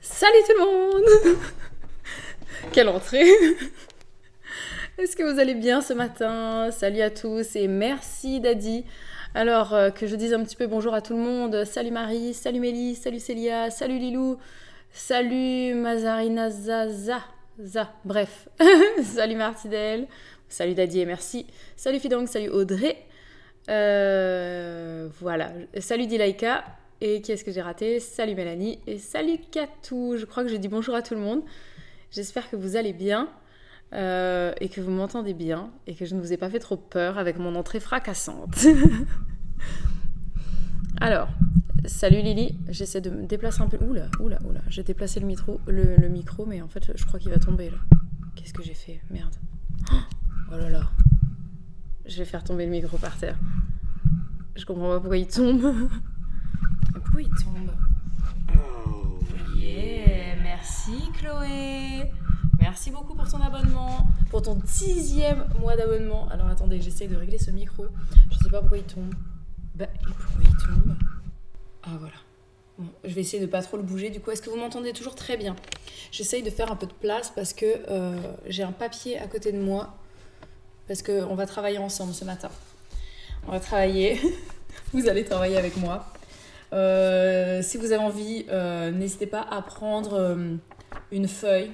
Salut tout le monde. Quelle entrée. Est-ce que vous allez bien ce matin? Salut à tous et merci Daddy. Alors que je dise un petit peu bonjour à tout le monde. Salut Marie, salut Mélie, salut Célia, salut Lilou, salut Mazarina Zaza. Bref, salut Martidel, salut Daddy et merci. Salut Fidong, salut Audrey. Voilà, salut Dilaïka. Et qui est-ce que j'ai raté? Salut Mélanie et salut Katou. Je crois que j'ai dit bonjour à tout le monde. J'espère que vous allez bien et que vous m'entendez bien et que je ne vous ai pas fait trop peur avec mon entrée fracassante. Alors, salut Lily. J'essaie de me déplacer un peu. Oula. J'ai déplacé le micro, mais en fait, je crois qu'il va tomber là. Qu'est-ce que j'ai fait? Merde. Oh là là. Je vais faire tomber le micro par terre. Je comprends pas pourquoi il tombe. Pourquoi il tombe? Oh yeah, merci Chloé. Merci beaucoup pour ton abonnement, pour ton 10e mois d'abonnement. Alors attendez, j'essaie de régler ce micro. Je sais pas pourquoi il tombe. Pourquoi il tombe? Ah voilà. Bon, je vais essayer de pas trop le bouger. Du coup, est-ce que vous m'entendez toujours très bien? J'essaye de faire un peu de place parce que j'ai un papier à côté de moi. Parce qu'on va travailler ensemble ce matin. On va travailler. Vous allez travailler avec moi. Si vous avez envie, n'hésitez pas à prendre une feuille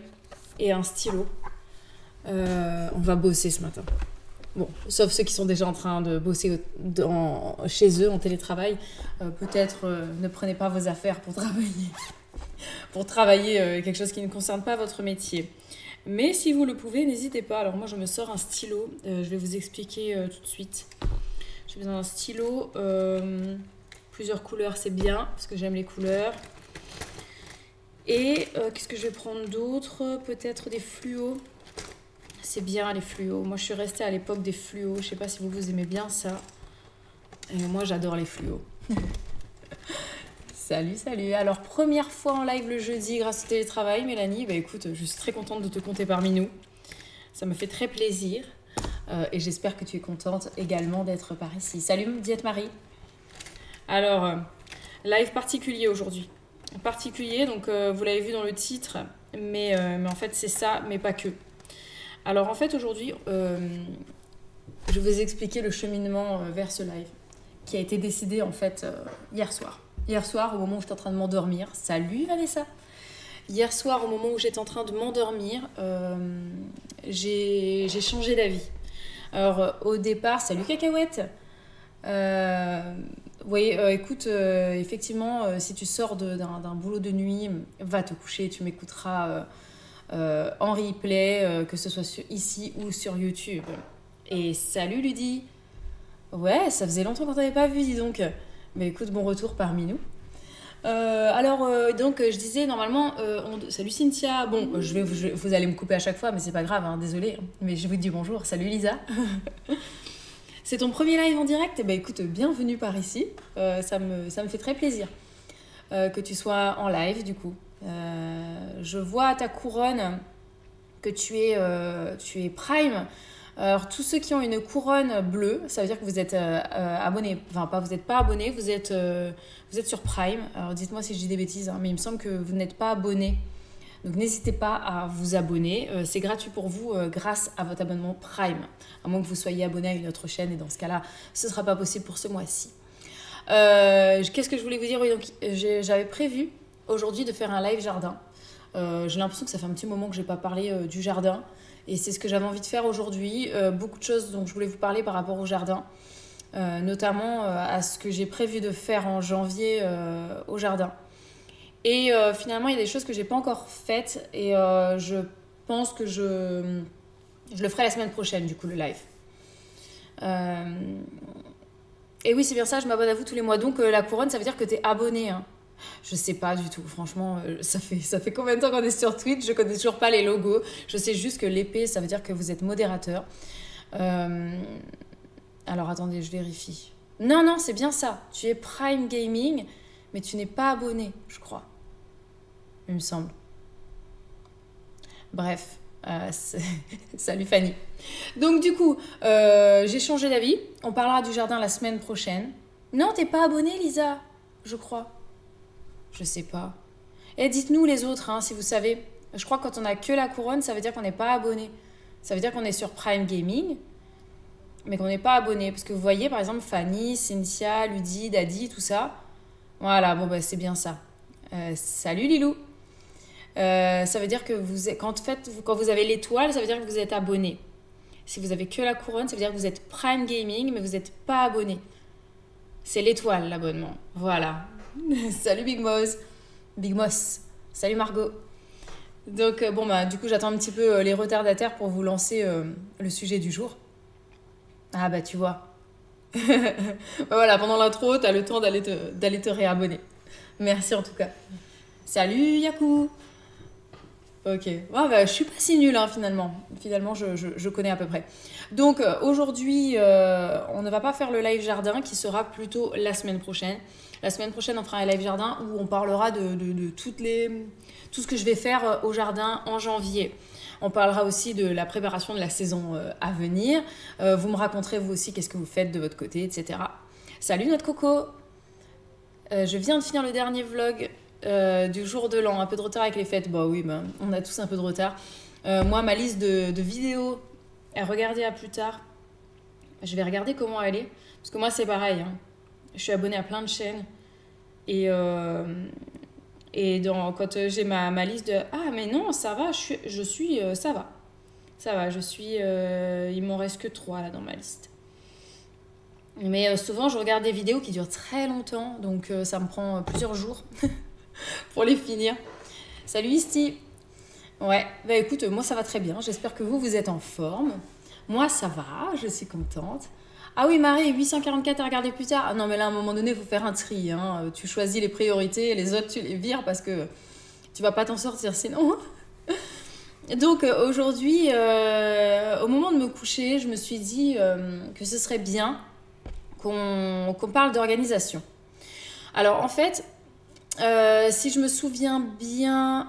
et un stylo. On va bosser ce matin. Bon, sauf ceux qui sont déjà en train de bosser chez eux en télétravail. Peut-être ne prenez pas vos affaires pour travailler. Pour travailler quelque chose qui ne concerne pas votre métier. Mais si vous le pouvez, n'hésitez pas. Alors moi, je me sors un stylo. Je vais vous expliquer tout de suite. J'ai besoin d'un stylo. Plusieurs couleurs, c'est bien, parce que j'aime les couleurs. Et qu'est-ce que je vais prendre d'autre? Peut-être des fluos. C'est bien, les fluos. Moi, je suis restée à l'époque des fluos. Je sais pas si vous aimez bien ça. Et moi, j'adore les fluos. Salut. Alors, première fois en live le jeudi grâce au télétravail, Mélanie. Écoute, je suis très contente de te compter parmi nous. Ça me fait très plaisir. Et j'espère que tu es contente également d'être par ici. Salut, Diète Marie. Alors, live particulier aujourd'hui. Particulier, donc vous l'avez vu dans le titre, mais en fait c'est ça, mais pas que. Alors en fait aujourd'hui, je vais vous expliquer le cheminement vers ce live, qui a été décidé en fait hier soir. Hier soir, au moment où j'étais en train de m'endormir. Salut Vanessa. Hier soir, au moment où j'étais en train de m'endormir, j'ai changé d'avis. Alors au départ, salut Cacahuète. Oui, écoute, effectivement, si tu sors d'un boulot de nuit, va te coucher, tu m'écouteras en replay, que ce soit ici ou sur YouTube. Et salut Ludie. Ouais, ça faisait longtemps qu'on t'avait pas vu, dis donc. Mais écoute, bon retour parmi nous. Donc, je disais, normalement, salut Cynthia. Bon, vous allez me couper à chaque fois, mais c'est pas grave, hein, désolée. Mais je vous dis bonjour. Salut Lisa. C'est ton premier live en direct? Eh ben, écoute, bienvenue par ici. Ça me fait très plaisir que tu sois en live, du coup. Je vois à ta couronne que tu es Prime. Alors, tous ceux qui ont une couronne bleue, ça veut dire que vous êtes abonnés. Enfin, vous n'êtes pas abonnés, vous êtes sur Prime. Alors, dites-moi si je dis des bêtises, hein, mais il me semble que vous n'êtes pas abonnés. Donc n'hésitez pas à vous abonner, c'est gratuit pour vous grâce à votre abonnement Prime, à moins que vous soyez abonné à une autre chaîne et dans ce cas-là, ce ne sera pas possible pour ce mois-ci. Qu'est-ce que je voulais vous dire? Oui, donc j'avais prévu aujourd'hui de faire un live jardin. J'ai l'impression que ça fait un petit moment que je n'ai pas parlé du jardin et c'est ce que j'avais envie de faire aujourd'hui. Beaucoup de choses dont je voulais vous parler par rapport au jardin, notamment à ce que j'ai prévu de faire en janvier au jardin. Et finalement, il y a des choses que j'ai pas encore faites et je pense que je le ferai la semaine prochaine, du coup, le live. Et oui, c'est bien ça, je m'abonne à vous tous les mois. Donc, la couronne, ça veut dire que tu es abonné. Hein. Je sais pas du tout, franchement, ça fait combien de temps qu'on est sur Twitch? Je connais toujours pas les logos. Je sais juste que l'épée, ça veut dire que vous êtes modérateur. Alors, attendez, je vérifie. Non, c'est bien ça. Tu es Prime Gaming, mais tu n'es pas abonné, je crois. Il me semble. Bref, salut Fanny. Donc du coup, j'ai changé d'avis. On parlera du jardin la semaine prochaine. Non, t'es pas abonnée, Lisa, je crois. Je sais pas. Et dites-nous les autres, hein, si vous savez. Je crois que quand on a que la couronne, ça veut dire qu'on n'est pas abonné. Ça veut dire qu'on est sur Prime Gaming, mais qu'on n'est pas abonné. Parce que vous voyez, par exemple, Fanny, Cynthia, Ludie, Daddy, tout ça. Voilà, bon, bah, c'est bien ça. Salut Lilou. Ça veut dire que quand vous avez l'étoile, ça veut dire que vous êtes abonné. Si vous avez que la couronne, ça veut dire que vous êtes Prime Gaming, mais vous n'êtes pas abonné. C'est l'étoile, l'abonnement. Voilà. Salut Big Moss. Big Moss. Salut Margot. Donc, bon, bah, du coup, j'attends un petit peu les retardataires pour vous lancer le sujet du jour. Ah, bah, tu vois. Voilà, pendant l'intro, t'as le temps d'aller te réabonner. Merci en tout cas. Salut Yaku. Ok, ouais, bah, je suis pas si nulle hein, finalement. Finalement, je connais à peu près. Donc aujourd'hui, on ne va pas faire le live jardin qui sera plutôt la semaine prochaine. La semaine prochaine, on fera un live jardin où on parlera de tout ce que je vais faire au jardin en janvier. On parlera aussi de la préparation de la saison à venir. Vous me raconterez vous aussi qu'est-ce que vous faites de votre côté, etc. Salut notre coco. Je viens de finir le dernier vlog du jour de l'an, un peu de retard avec les fêtes. Bah oui, bah, on a tous un peu de retard. Moi, ma liste de vidéos à regarder à plus tard, je vais regarder comment elle est. Parce que moi, c'est pareil. Hein. Je suis abonnée à plein de chaînes. Et quand j'ai ma liste de... Ah, mais non, ça va, ça va. Ça va, il m'en reste que 3 là dans ma liste. Mais souvent, je regarde des vidéos qui durent très longtemps. Donc, ça me prend plusieurs jours pour les finir. Salut Isti. Ouais, bah écoute, moi ça va très bien. J'espère que vous êtes en forme. Moi ça va, je suis contente. Ah oui Marie, 844 à regarder plus tard. Ah non mais là à un moment donné, il faut faire un tri. Hein. Tu choisis les priorités, les autres tu les vires parce que tu vas pas t'en sortir sinon. Donc aujourd'hui, au moment de me coucher, je me suis dit que ce serait bien qu'on parle d'organisation. Alors en fait... si je me souviens bien,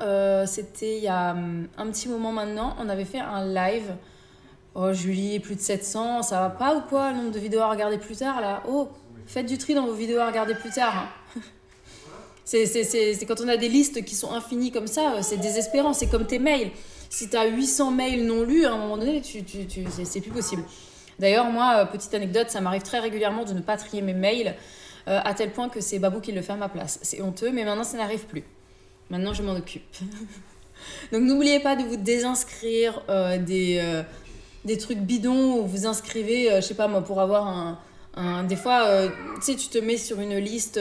c'était il y a un petit moment maintenant, on avait fait un live. Oh Julie, plus de 700, ça va pas ou quoi, le nombre de vidéos à regarder plus tard là? Oh, faites du tri dans vos vidéos à regarder plus tard. Hein. C'est quand on a des listes qui sont infinies comme ça, c'est désespérant, c'est comme tes mails. Si tu as 800 mails non lus, à un moment donné, c'est plus possible. D'ailleurs, moi, petite anecdote, ça m'arrive très régulièrement de ne pas trier mes mails. À tel point que c'est Babou qui le fait à ma place. C'est honteux, mais maintenant ça n'arrive plus. Maintenant je m'en occupe. Donc n'oubliez pas de vous désinscrire des trucs bidons où vous inscrivez, je sais pas moi, pour avoir des fois, tu sais, tu te mets sur une liste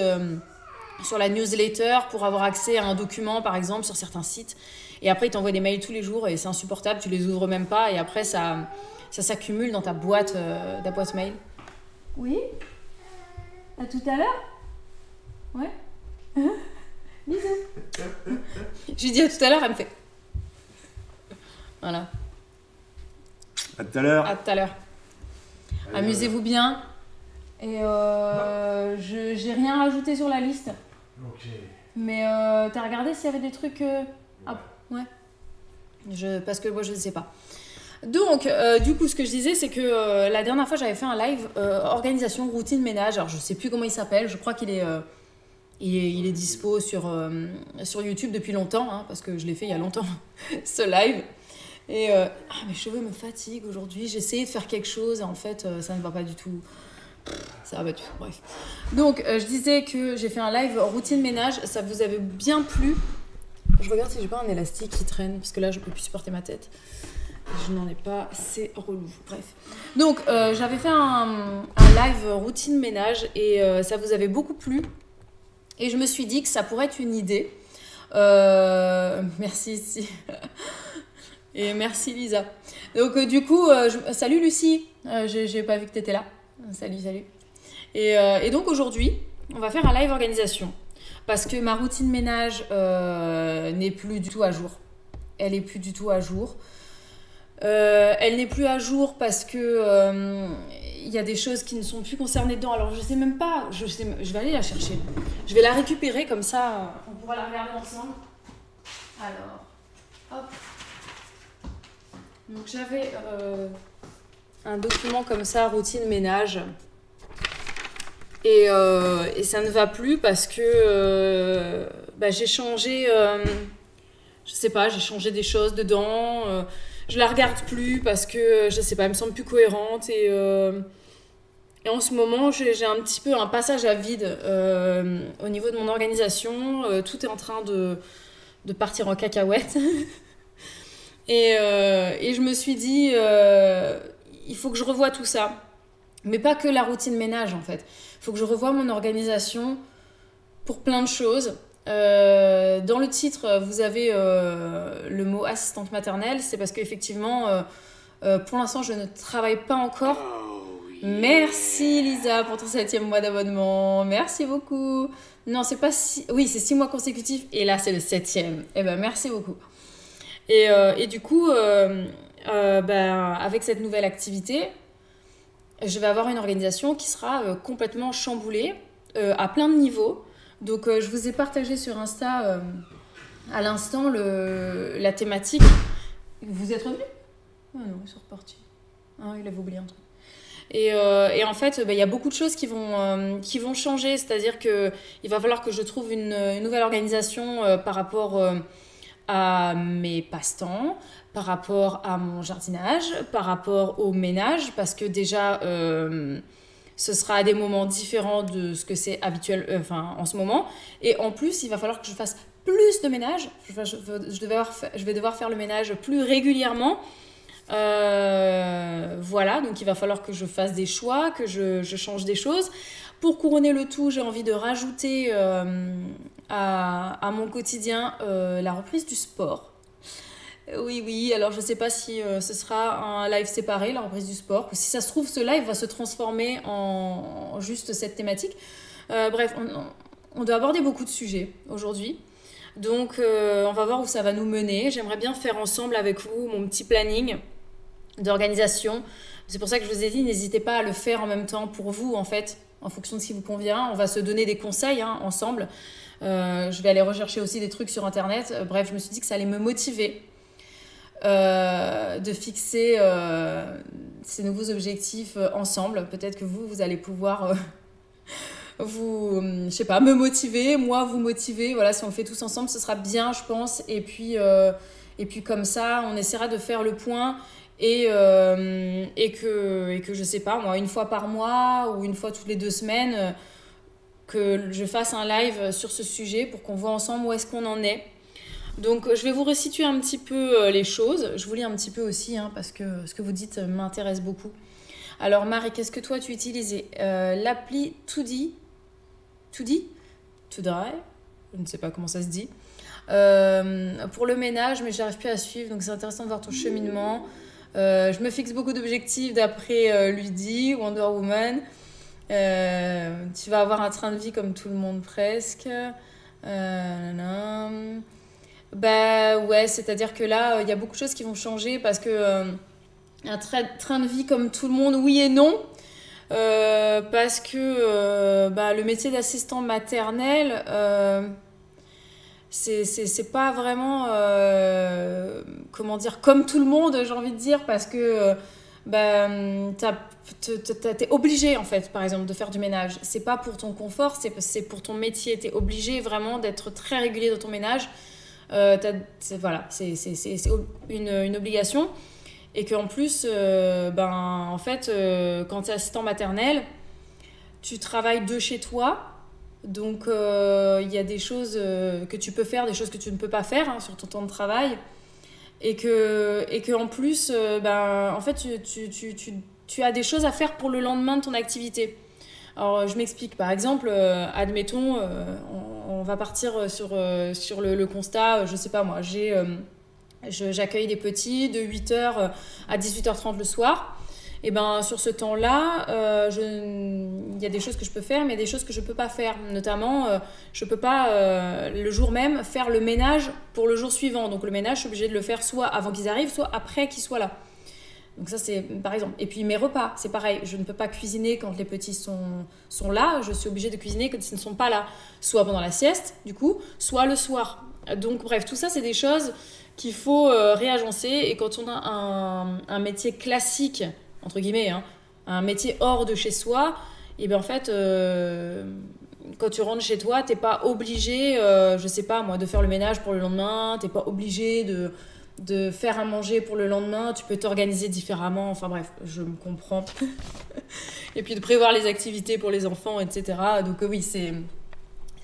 sur la newsletter pour avoir accès à un document par exemple sur certains sites. Et après ils t'envoient des mails tous les jours et c'est insupportable, tu les ouvres même pas et après ça s'accumule dans ta boîte mail. Oui. À tout à l'heure. Ouais. Bisous. Je lui dis à tout à l'heure, elle me fait. Voilà. À tout à l'heure. À tout à l'heure. Amusez-vous bien. Et j'ai rien rajouté sur la liste. Ok. Mais t'as regardé s'il y avait des trucs. Ah, ouais. Parce que moi je ne sais pas. Donc, du coup, ce que je disais, c'est que la dernière fois, j'avais fait un live organisation, routine, ménage. Alors, je ne sais plus comment il s'appelle. Je crois qu'il est dispo sur YouTube depuis longtemps, hein, parce que je l'ai fait il y a longtemps, ce live. Et mes cheveux me fatiguent aujourd'hui. J'ai essayé de faire quelque chose et en fait, ça ne va pas du tout. Ça va pas du tout, bref. Donc, je disais que j'ai fait un live routine, ménage. Ça vous avait bien plu. Je regarde si j'ai pas un élastique qui traîne, parce que là, je ne peux plus supporter ma tête. Je n'en ai pas, c'est relou. Bref. Donc, j'avais fait un live routine ménage et ça vous avait beaucoup plu. Et je me suis dit que ça pourrait être une idée. Merci ici. Et merci Lisa. Donc, du coup, salut Lucie. J'ai pas vu que tu étais là. Salut. Et donc, aujourd'hui, on va faire un live organisation. Parce que ma routine ménage n'est plus du tout à jour. Elle est plus du tout à jour. Elle n'est plus à jour parce que y a des choses qui ne sont plus concernées dedans. Alors je sais même pas, je vais aller la chercher. Je vais la récupérer comme ça, on pourra la regarder ensemble. Alors, hop. Donc j'avais un document comme ça, routine ménage. Et ça ne va plus parce que j'ai changé, je sais pas, j'ai changé des choses dedans. Je la regarde plus parce que, je sais pas, elle me semble plus cohérente. Et en ce moment, j'ai un petit peu un passage à vide au niveau de mon organisation. Tout est en train de partir en cacahuète. Et je me suis dit, il faut que je revoie tout ça. Mais pas que la routine ménage, en fait. Il faut que je revoie mon organisation pour plein de choses. Dans le titre, vous avez le mot assistante maternelle. C'est parce qu'effectivement, pour l'instant, je ne travaille pas encore. Merci Lisa pour ton 7e mois d'abonnement. Merci beaucoup. Non, c'est pas oui, c'est 6 mois consécutifs. Et là, c'est le 7e. Eh ben, merci beaucoup. Et du coup, avec cette nouvelle activité, je vais avoir une organisation qui sera complètement chamboulée à plein de niveaux. Donc, je vous ai partagé sur Insta à l'instant la thématique. Vous êtes revenu? Ah non, ils sont repartis. Ah, il avait oublié un truc. Et en fait, il y a beaucoup de choses qui vont changer. C'est-à-dire qu'il va falloir que je trouve une nouvelle organisation par rapport à mes passe-temps, par rapport à mon jardinage, par rapport au ménage, parce que déjà, ce sera à des moments différents de ce que c'est habituel en ce moment. Et en plus, il va falloir que je fasse plus de ménage. Je vais devoir faire le ménage plus régulièrement. Voilà, donc il va falloir que je fasse des choix, que je change des choses. Pour couronner le tout, j'ai envie de rajouter à mon quotidien la reprise du sport. Oui, alors je sais pas si ce sera un live séparé, la reprise du sport, ou si ça se trouve, ce live va se transformer en juste cette thématique. Bref, on doit aborder beaucoup de sujets aujourd'hui. Donc, on va voir où ça va nous mener. J'aimerais bien faire ensemble avec vous mon petit planning d'organisation. C'est pour ça que je vous ai dit, n'hésitez pas à le faire en même temps pour vous, en fait, en fonction de ce qui vous convient. On va se donner des conseils ensemble. Je vais aller rechercher aussi des trucs sur Internet. Bref, je me suis dit que ça allait me motiver de fixer ces nouveaux objectifs ensemble. Peut-être que vous allez pouvoir je sais pas, me motiver, moi vous motiver. Voilà, si on le fait tous ensemble, ce sera bien, je pense. Et puis comme ça, on essaiera de faire le point et que je sais pas, moi, une fois par mois ou une fois toutes les 2 semaines, que je fasse un live sur ce sujet pour qu'on voit ensemble où est-ce qu'on en est. Donc, je vais vous resituer un petit peu les choses. Je vous lis un petit peu aussi, parce que ce que vous dites m'intéresse beaucoup. Alors, Marie, qu'est-ce que toi, tu utilisais l'appli Toody, je ne sais pas comment ça se dit, pour le ménage, mais j'arrive plus à suivre, donc c'est intéressant de voir ton cheminement. Je me fixe beaucoup d'objectifs d'après Ludi, Wonder Woman. Tu vas avoir un train de vie comme tout le monde presque. Ouais, c'est-à-dire que là, il y a beaucoup de choses qui vont changer parce que un train de vie comme tout le monde, oui et non. Parce que le métier d'assistant maternel, c'est pas vraiment comment dire, comme tout le monde, j'ai envie de dire, parce que t'es obligé, en fait, par exemple, de faire du ménage. C'est pas pour ton confort, c'est pour ton métier. T'es obligé vraiment d'être très régulier dans ton ménage. Voilà, c'est une obligation. Et qu'en plus, en fait, quand tu es assistant maternel, tu travailles de chez toi. Donc, il y a des choses que tu peux faire, des choses que tu ne peux pas faire sur ton temps de travail. Et que en plus, en fait, tu as des choses à faire pour le lendemain de ton activité. Alors, je m'explique. Par exemple, admettons, on va partir sur le constat, je sais pas moi, j'accueille des petits de 8h à 18h30 le soir. Et sur ce temps-là, il y a des choses que je peux faire, mais des choses que je peux pas faire. Notamment, je peux pas le jour même faire le ménage pour le jour suivant. Donc le ménage, je suis obligée de le faire soit avant qu'ils arrivent, soit après qu'ils soient là. Donc ça, c'est par exemple. Et puis mes repas, c'est pareil. Je ne peux pas cuisiner quand les petits sont là. Je suis obligée de cuisiner quand ils ne sont pas là. Soit pendant la sieste, du coup, soit le soir. Donc bref, tout ça, c'est des choses qu'il faut réagencer. Et quand on a un métier classique, entre guillemets, un métier hors de chez soi, et bien en fait, quand tu rentres chez toi, t'es pas obligé, je sais pas moi, de faire le ménage pour le lendemain, t'es pas obligé de faire à manger pour le lendemain, tu peux t'organiser différemment, enfin bref, je me comprends. Et puis de prévoir les activités pour les enfants, etc. Donc oui,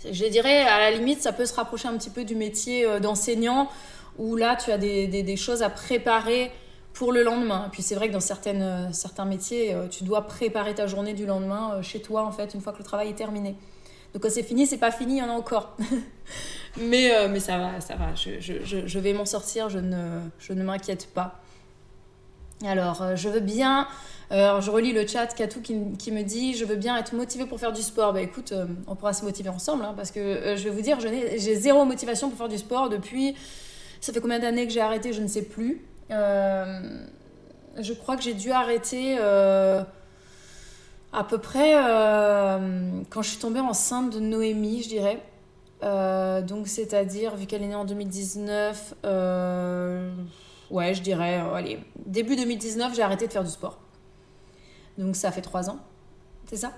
je dirais, à la limite, ça peut se rapprocher un petit peu du métier d'enseignant, où là, tu as des choses à préparer pour le lendemain. Et puis c'est vrai que dans certains métiers, tu dois préparer ta journée du lendemain chez toi, en fait, une fois que le travail est terminé. Donc quand c'est fini, c'est pas fini, il y en a encore. mais ça va. Je vais m'en sortir, je ne m'inquiète pas. Alors, je veux bien... Alors, je relis le chat, Katou qui me dit « Je veux bien être motivée pour faire du sport ». Bah écoute, on pourra se motiver ensemble, hein, parce que je vais vous dire, j'ai zéro motivation pour faire du sport depuis... Ça fait combien d'années que j'ai arrêté, je ne sais plus. Je crois que j'ai dû arrêter à peu près quand je suis tombée enceinte de Noémie, je dirais. Donc, c'est-à-dire, vu qu'elle est née en 2019, ouais, je dirais, allez, début 2019, j'ai arrêté de faire du sport. Donc, ça fait 3 ans. C'est ça?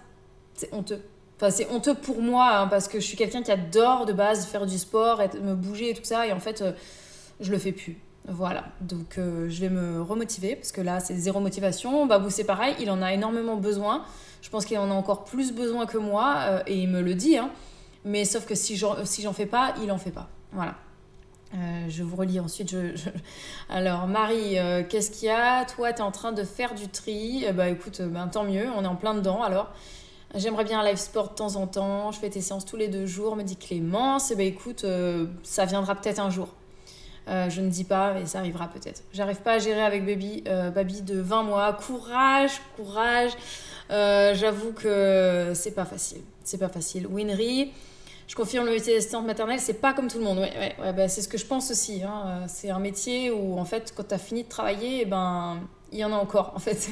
C'est honteux. Enfin, c'est honteux pour moi, hein, parce que je suis quelqu'un qui adore de base faire du sport, me bouger et tout ça. Et en fait, je le fais plus. Voilà. Donc, je vais me remotiver, parce que là, c'est zéro motivation. Babou, c'est pareil. Il en a énormément besoin. Je pense qu'il en a encore plus besoin que moi. Et il me le dit, hein. Mais sauf que si j'en fais pas, il en fait pas. Voilà. Je vous relis ensuite. Alors, Marie, qu'est-ce qu'il y a? Toi, tu es en train de faire du tri. Bah écoute, tant mieux, on est en plein dedans. Alors, j'aimerais bien un live sport de temps en temps. Je fais tes séances tous les 2 jours, me dit Clémence. Et bah écoute, ça viendra peut-être un jour. Je ne dis pas, mais ça arrivera peut-être. J'arrive pas à gérer avec Baby de 20 mois. Courage. J'avoue que c'est pas facile. C'est pas facile. Winry. Je confirme, le métier d'assistante maternelle, c'est pas comme tout le monde. Ouais, bah, c'est ce que je pense aussi. Hein. C'est un métier où, en fait, quand tu as fini de travailler, il y en a encore, en fait.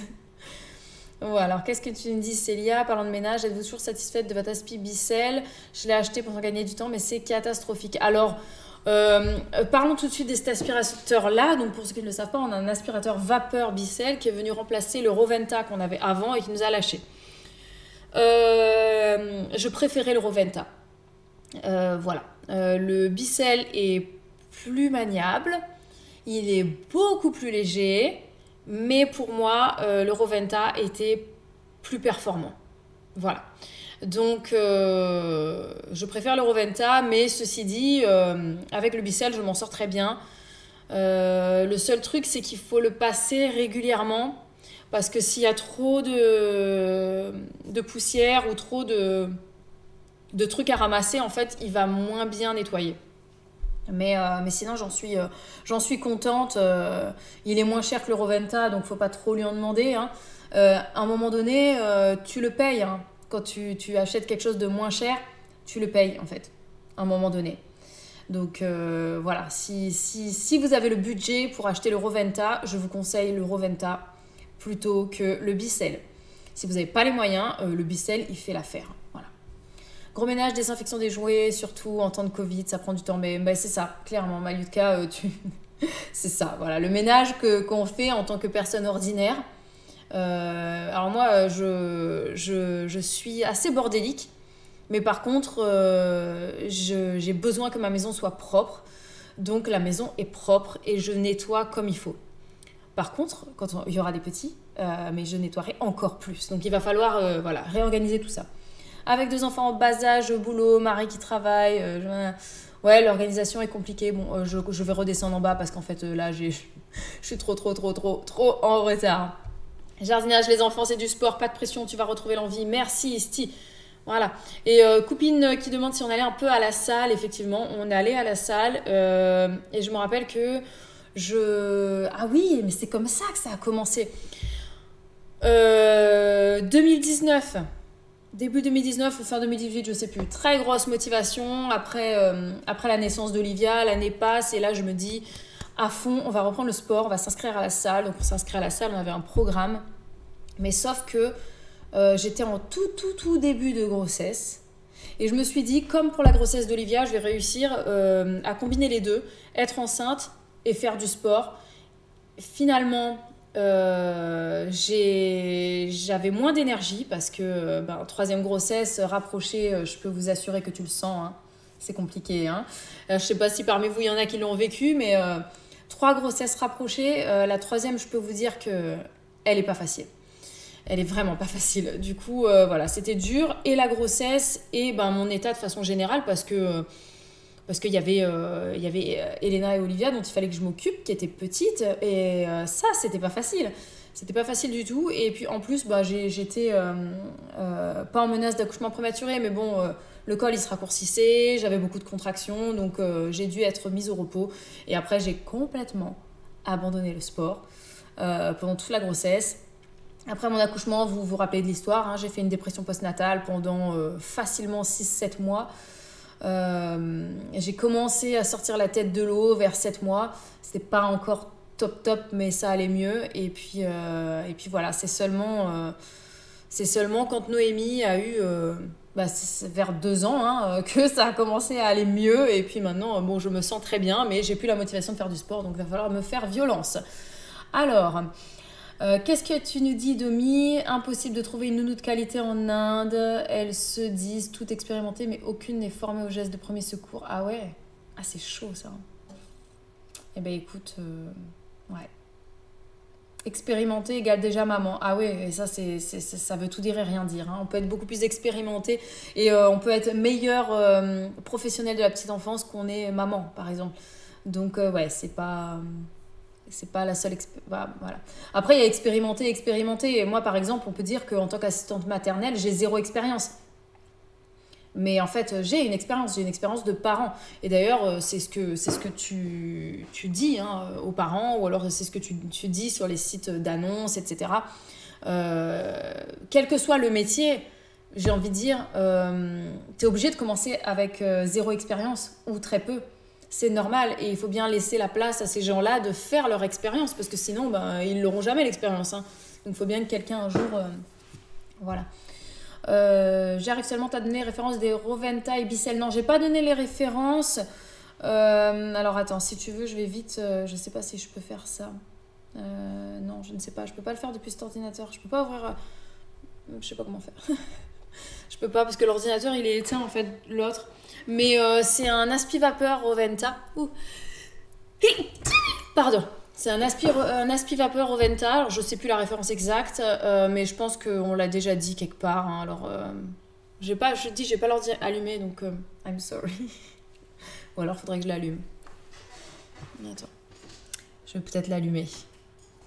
Voilà. Alors, qu'est-ce que tu me dis, Célia? Parlant de ménage, êtes-vous toujours satisfaite de votre aspi Bicel? Je l'ai acheté pour gagner du temps, mais c'est catastrophique. Alors, parlons tout de suite de cet aspirateur-là. Donc, pour ceux qui ne le savent pas, on a un aspirateur vapeur Bicel qui est venu remplacer le Roventa qu'on avait avant et qui nous a lâché. Je préférais le Roventa. Voilà, le Bicel est plus maniable, il est beaucoup plus léger, mais pour moi, le Roventa était plus performant. Voilà, donc je préfère le Roventa, mais ceci dit, avec le Bicel, je m'en sors très bien. Le seul truc, c'est qu'il faut le passer régulièrement, parce que s'il y a trop de poussière ou trop de trucs à ramasser, en fait, il va moins bien nettoyer. Mais sinon, j'en suis contente. Il est moins cher que le Roventa, donc faut pas trop lui en demander. Hein. À un moment donné, tu le payes. Hein. Quand tu achètes quelque chose de moins cher, tu le payes, en fait, à un moment donné. Donc, voilà. Si vous avez le budget pour acheter le Roventa, je vous conseille le Roventa plutôt que le Bicel. Si vous n'avez pas les moyens, le Bicel, il fait l'affaire. Gros ménage, désinfection des jouets, surtout en temps de Covid, ça prend du temps. Mais c'est ça, clairement, Malyutka, c'est ça, voilà. Le ménage qu'on fait en tant que personne ordinaire. Alors moi, je suis assez bordélique. Mais par contre, j'ai besoin que ma maison soit propre. Donc la maison est propre et je nettoie comme il faut. Par contre, quand il y aura des petits, mais je nettoierai encore plus. Donc il va falloir réorganiser tout ça. Avec 2 enfants en bas âge, au boulot, mari qui travaille. Ouais, l'organisation est compliquée. Bon, je vais redescendre en bas parce qu'en fait, là, je suis trop en retard. Jardinage, les enfants, c'est du sport. Pas de pression, tu vas retrouver l'envie. Merci, Isti. Voilà. Et Coupine qui demande si on allait un peu à la salle. Effectivement, on est allé à la salle. Et je me rappelle que Ah oui, mais c'est comme ça que ça a commencé. 2019... Début 2019 ou fin 2018, je ne sais plus. Très grosse motivation. Après la naissance d'Olivia, l'année passe et là, je me dis à fond, on va reprendre le sport, on va s'inscrire à la salle. Donc, on s'inscrit à la salle, on avait un programme. Mais sauf que j'étais en tout début de grossesse. Et je me suis dit, comme pour la grossesse d'Olivia, je vais réussir à combiner les deux, être enceinte et faire du sport. Finalement, j'avais moins d'énergie parce que troisième grossesse rapprochée, je peux vous assurer que tu le sens, hein. C'est compliqué, hein. Je sais pas si parmi vous il y en a qui l'ont vécu, mais 3 grossesses rapprochées, la troisième, je peux vous dire que elle est pas facile. Elle est vraiment pas facile. Du coup, voilà, c'était dur, et la grossesse et mon état de façon générale, parce qu'il y avait Elena et Olivia dont il fallait que je m'occupe, qui étaient petites, et ça, c'était pas facile. C'était pas facile du tout. Et puis en plus, j'étais pas en menace d'accouchement prématuré, mais bon, le col il se raccourcissait, j'avais beaucoup de contractions, donc j'ai dû être mise au repos. Et après, j'ai complètement abandonné le sport pendant toute la grossesse. Après mon accouchement, vous vous rappelez de l'histoire, hein, j'ai fait une dépression postnatale pendant facilement 6-7 mois. J'ai commencé à sortir la tête de l'eau vers 7 mois. C'était pas encore top, mais ça allait mieux. Et puis voilà, c'est seulement quand Noémie a eu vers 2 ans, hein, que ça a commencé à aller mieux. Et puis maintenant, bon, je me sens très bien, mais j'ai plus la motivation de faire du sport, donc il va falloir me faire violence. Alors, qu'est-ce que tu nous dis, Domi? Impossible de trouver une nounou de qualité en Inde. Elles se disent toutes expérimentées, mais aucune n'est formée aux gestes de premier secours. Ah ouais? Ah, c'est chaud, ça. Eh ben écoute, ouais. Expérimenté égale déjà maman. Ah ouais, et ça, ça veut tout dire et rien dire, hein. On peut être beaucoup plus expérimenté et on peut être meilleur professionnel de la petite enfance qu'on est maman, par exemple. Donc, ouais, c'est pas la seule voilà. Après, il y a expérimenté. Et moi, par exemple, on peut dire qu'en tant qu'assistante maternelle, j'ai 0 expérience. Mais en fait, j'ai une expérience de parent. Et d'ailleurs, c'est ce que tu dis, hein, aux parents, ou alors c'est ce que tu dis sur les sites d'annonces, etc. Quel que soit le métier, j'ai envie de dire, tu es obligé de commencer avec 0 expérience ou très peu. C'est normal, et il faut bien laisser la place à ces gens-là de faire leur expérience, parce que sinon, ils n'auront jamais l'expérience, hein. Donc, il faut bien que quelqu'un, un jour... voilà. J'arrive seulement à donner les références des Roventa et Bicel. Non, j'ai pas donné les références. Alors, attends, si tu veux, je vais vite... je sais pas si je peux faire ça. Non, je ne sais pas. Je peux pas le faire depuis cet ordinateur. Je peux pas ouvrir... je sais pas comment faire. Je peux pas, parce que l'ordinateur, il est éteint, en fait, l'autre. Mais c'est un aspi-vapeur Roventa. Ouh. Pardon. C'est un aspi-vapeur Roventa. Alors, je sais plus la référence exacte, mais je pense qu'on l'a déjà dit quelque part, hein. Alors, j'ai pas l'ordi allumé, donc I'm sorry. Ou alors, il faudrait que je l'allume. Attends. Je vais peut-être l'allumer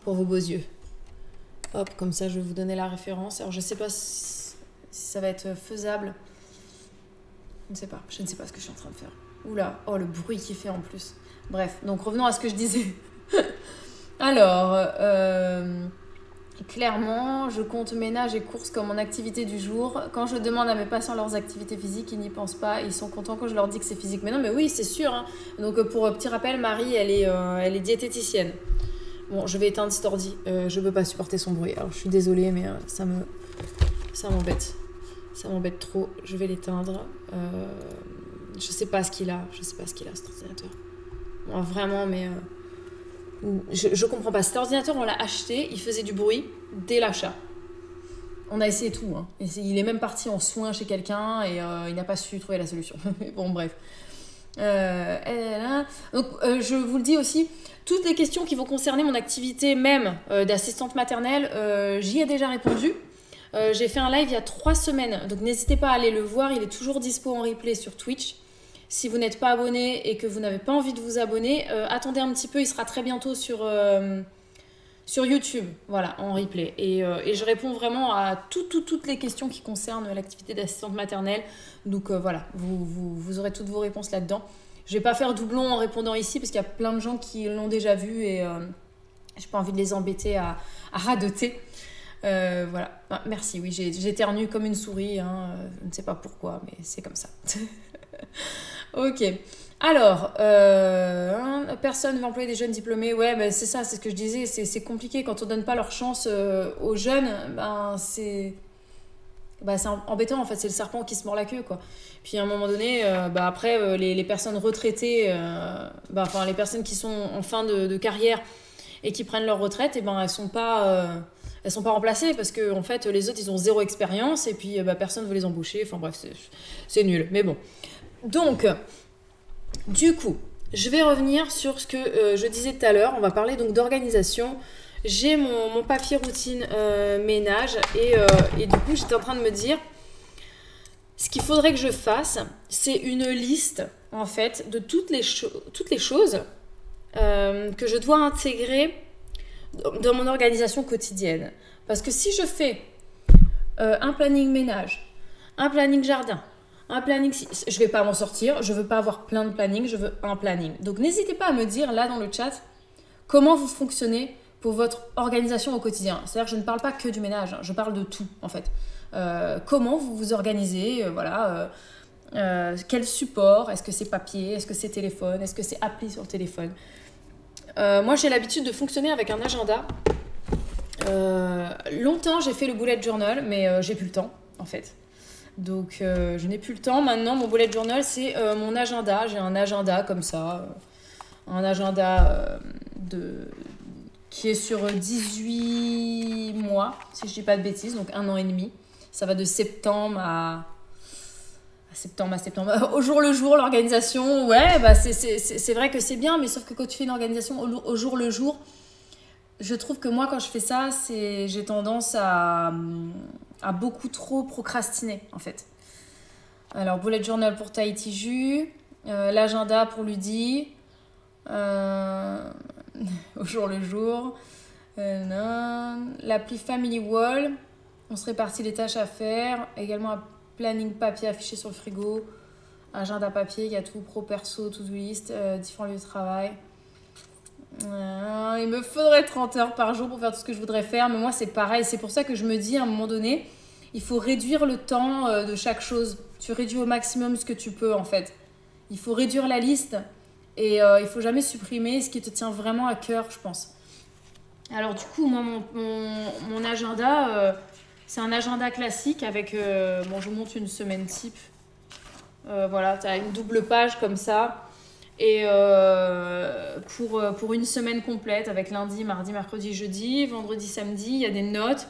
pour vos beaux yeux. Hop, comme ça, je vais vous donner la référence. Alors, je sais pas si ça va être faisable. Je ne sais pas ce que je suis en train de faire. Oula, oh, le bruit qu'il fait en plus. Bref, donc revenons à ce que je disais. Alors, clairement, je compte ménage et courses comme mon activité du jour. Quand je demande à mes patients leurs activités physiques, ils n'y pensent pas. Ils sont contents quand je leur dis que c'est physique. Mais non, mais oui, c'est sûr, hein. Donc, pour petit rappel, Marie, elle est diététicienne. Bon, je vais éteindre cet ordi. Je ne peux pas supporter son bruit. Alors, je suis désolée, mais ça m'embête. Ça m'embête trop. Je vais l'éteindre. Je sais pas ce qu'il a. cet ordinateur. Bon, vraiment, mais... Je comprends pas. Cet ordinateur, on l'a acheté. Il faisait du bruit dès l'achat. On a essayé tout, hein. Il est même parti en soins chez quelqu'un et il n'a pas su trouver la solution. Bon, bref. Donc, je vous le dis aussi, toutes les questions qui vont concerner mon activité même d'assistante maternelle, j'y ai déjà répondu. J'ai fait un live il y a 3 semaines, donc n'hésitez pas à aller le voir, il est toujours dispo en replay sur Twitch. Si vous n'êtes pas abonné et que vous n'avez pas envie de vous abonner, attendez un petit peu, il sera très bientôt sur YouTube, voilà, en replay. Et je réponds vraiment à toutes les questions qui concernent l'activité d'assistante maternelle. Donc voilà, vous aurez toutes vos réponses là-dedans. Je ne vais pas faire doublon en répondant ici parce qu'il y a plein de gens qui l'ont déjà vu et je n'ai pas envie de les embêter à radoter. Voilà, merci, oui, j'éternue comme une souris, hein. Je ne sais pas pourquoi, mais c'est comme ça. Ok, alors, personne ne va employer des jeunes diplômés. Ouais, ben c'est ça, c'est ce que je disais, c'est compliqué quand on ne donne pas leur chance aux jeunes, c'est embêtant en fait, c'est le serpent qui se mord la queue, quoi. Puis à un moment donné, après, les personnes retraitées, enfin les personnes qui sont en fin de carrière et qui prennent leur retraite, et ben elles sont pas remplacées parce que en fait les autres ils ont zéro expérience et puis personne veut les embaucher. Enfin bref, c'est nul. Mais bon. Donc, du coup, je vais revenir sur ce que je disais tout à l'heure. On va parler donc d'organisation. J'ai mon papier routine ménage et du coup j'étais en train de me dire ce qu'il faudrait que je fasse, c'est une liste en fait de toutes les choses que je dois intégrer dans mon organisation quotidienne. Parce que si je fais un planning ménage, un planning jardin, un planning, je vais pas m'en sortir, je veux pas avoir plein de planning, je veux un planning. Donc n'hésitez pas à me dire là dans le chat comment vous fonctionnez pour votre organisation au quotidien. C'est-à-dire que je ne parle pas que du ménage, je parle de tout en fait. Comment vous vous organisez, quel support, est-ce que c'est papier, est-ce que c'est téléphone, est-ce que c'est appli sur le téléphone. Moi j'ai l'habitude de fonctionner avec un agenda. Longtemps j'ai fait le bullet journal, mais j'ai plus le temps en fait. Donc je n'ai plus le temps. Maintenant mon bullet journal c'est mon agenda. J'ai un agenda comme ça, un agenda qui est sur 18 mois, si je dis pas de bêtises, donc 1 an et demi. Ça va de septembre à septembre. Au jour le jour, l'organisation, ouais, c'est vrai que c'est bien, mais sauf que quand tu fais une organisation au jour le jour, je trouve que moi, quand je fais ça, j'ai tendance à beaucoup trop procrastiner, en fait. Alors, bullet journal pour Tahiti Jus, l'agenda pour Ludi, au jour le jour, l'appli Family Wall, on se répartit les tâches à faire, également un planning papier affiché sur le frigo, agenda papier, il y a tout pro, perso, to-do list, différents lieux de travail. Il me faudrait 30 heures par jour pour faire tout ce que je voudrais faire, mais moi c'est pareil, c'est pour ça que je me dis à un moment donné, il faut réduire le temps de chaque chose. Tu réduis au maximum ce que tu peux en fait. Il faut réduire la liste et il faut jamais supprimer ce qui te tient vraiment à cœur, je pense. Alors du coup, moi mon agenda, c'est un agenda classique avec, je vous montre une semaine type. Voilà, tu as une double page comme ça. Et pour une semaine complète avec lundi, mardi, mercredi, jeudi, vendredi, samedi, il y a des notes,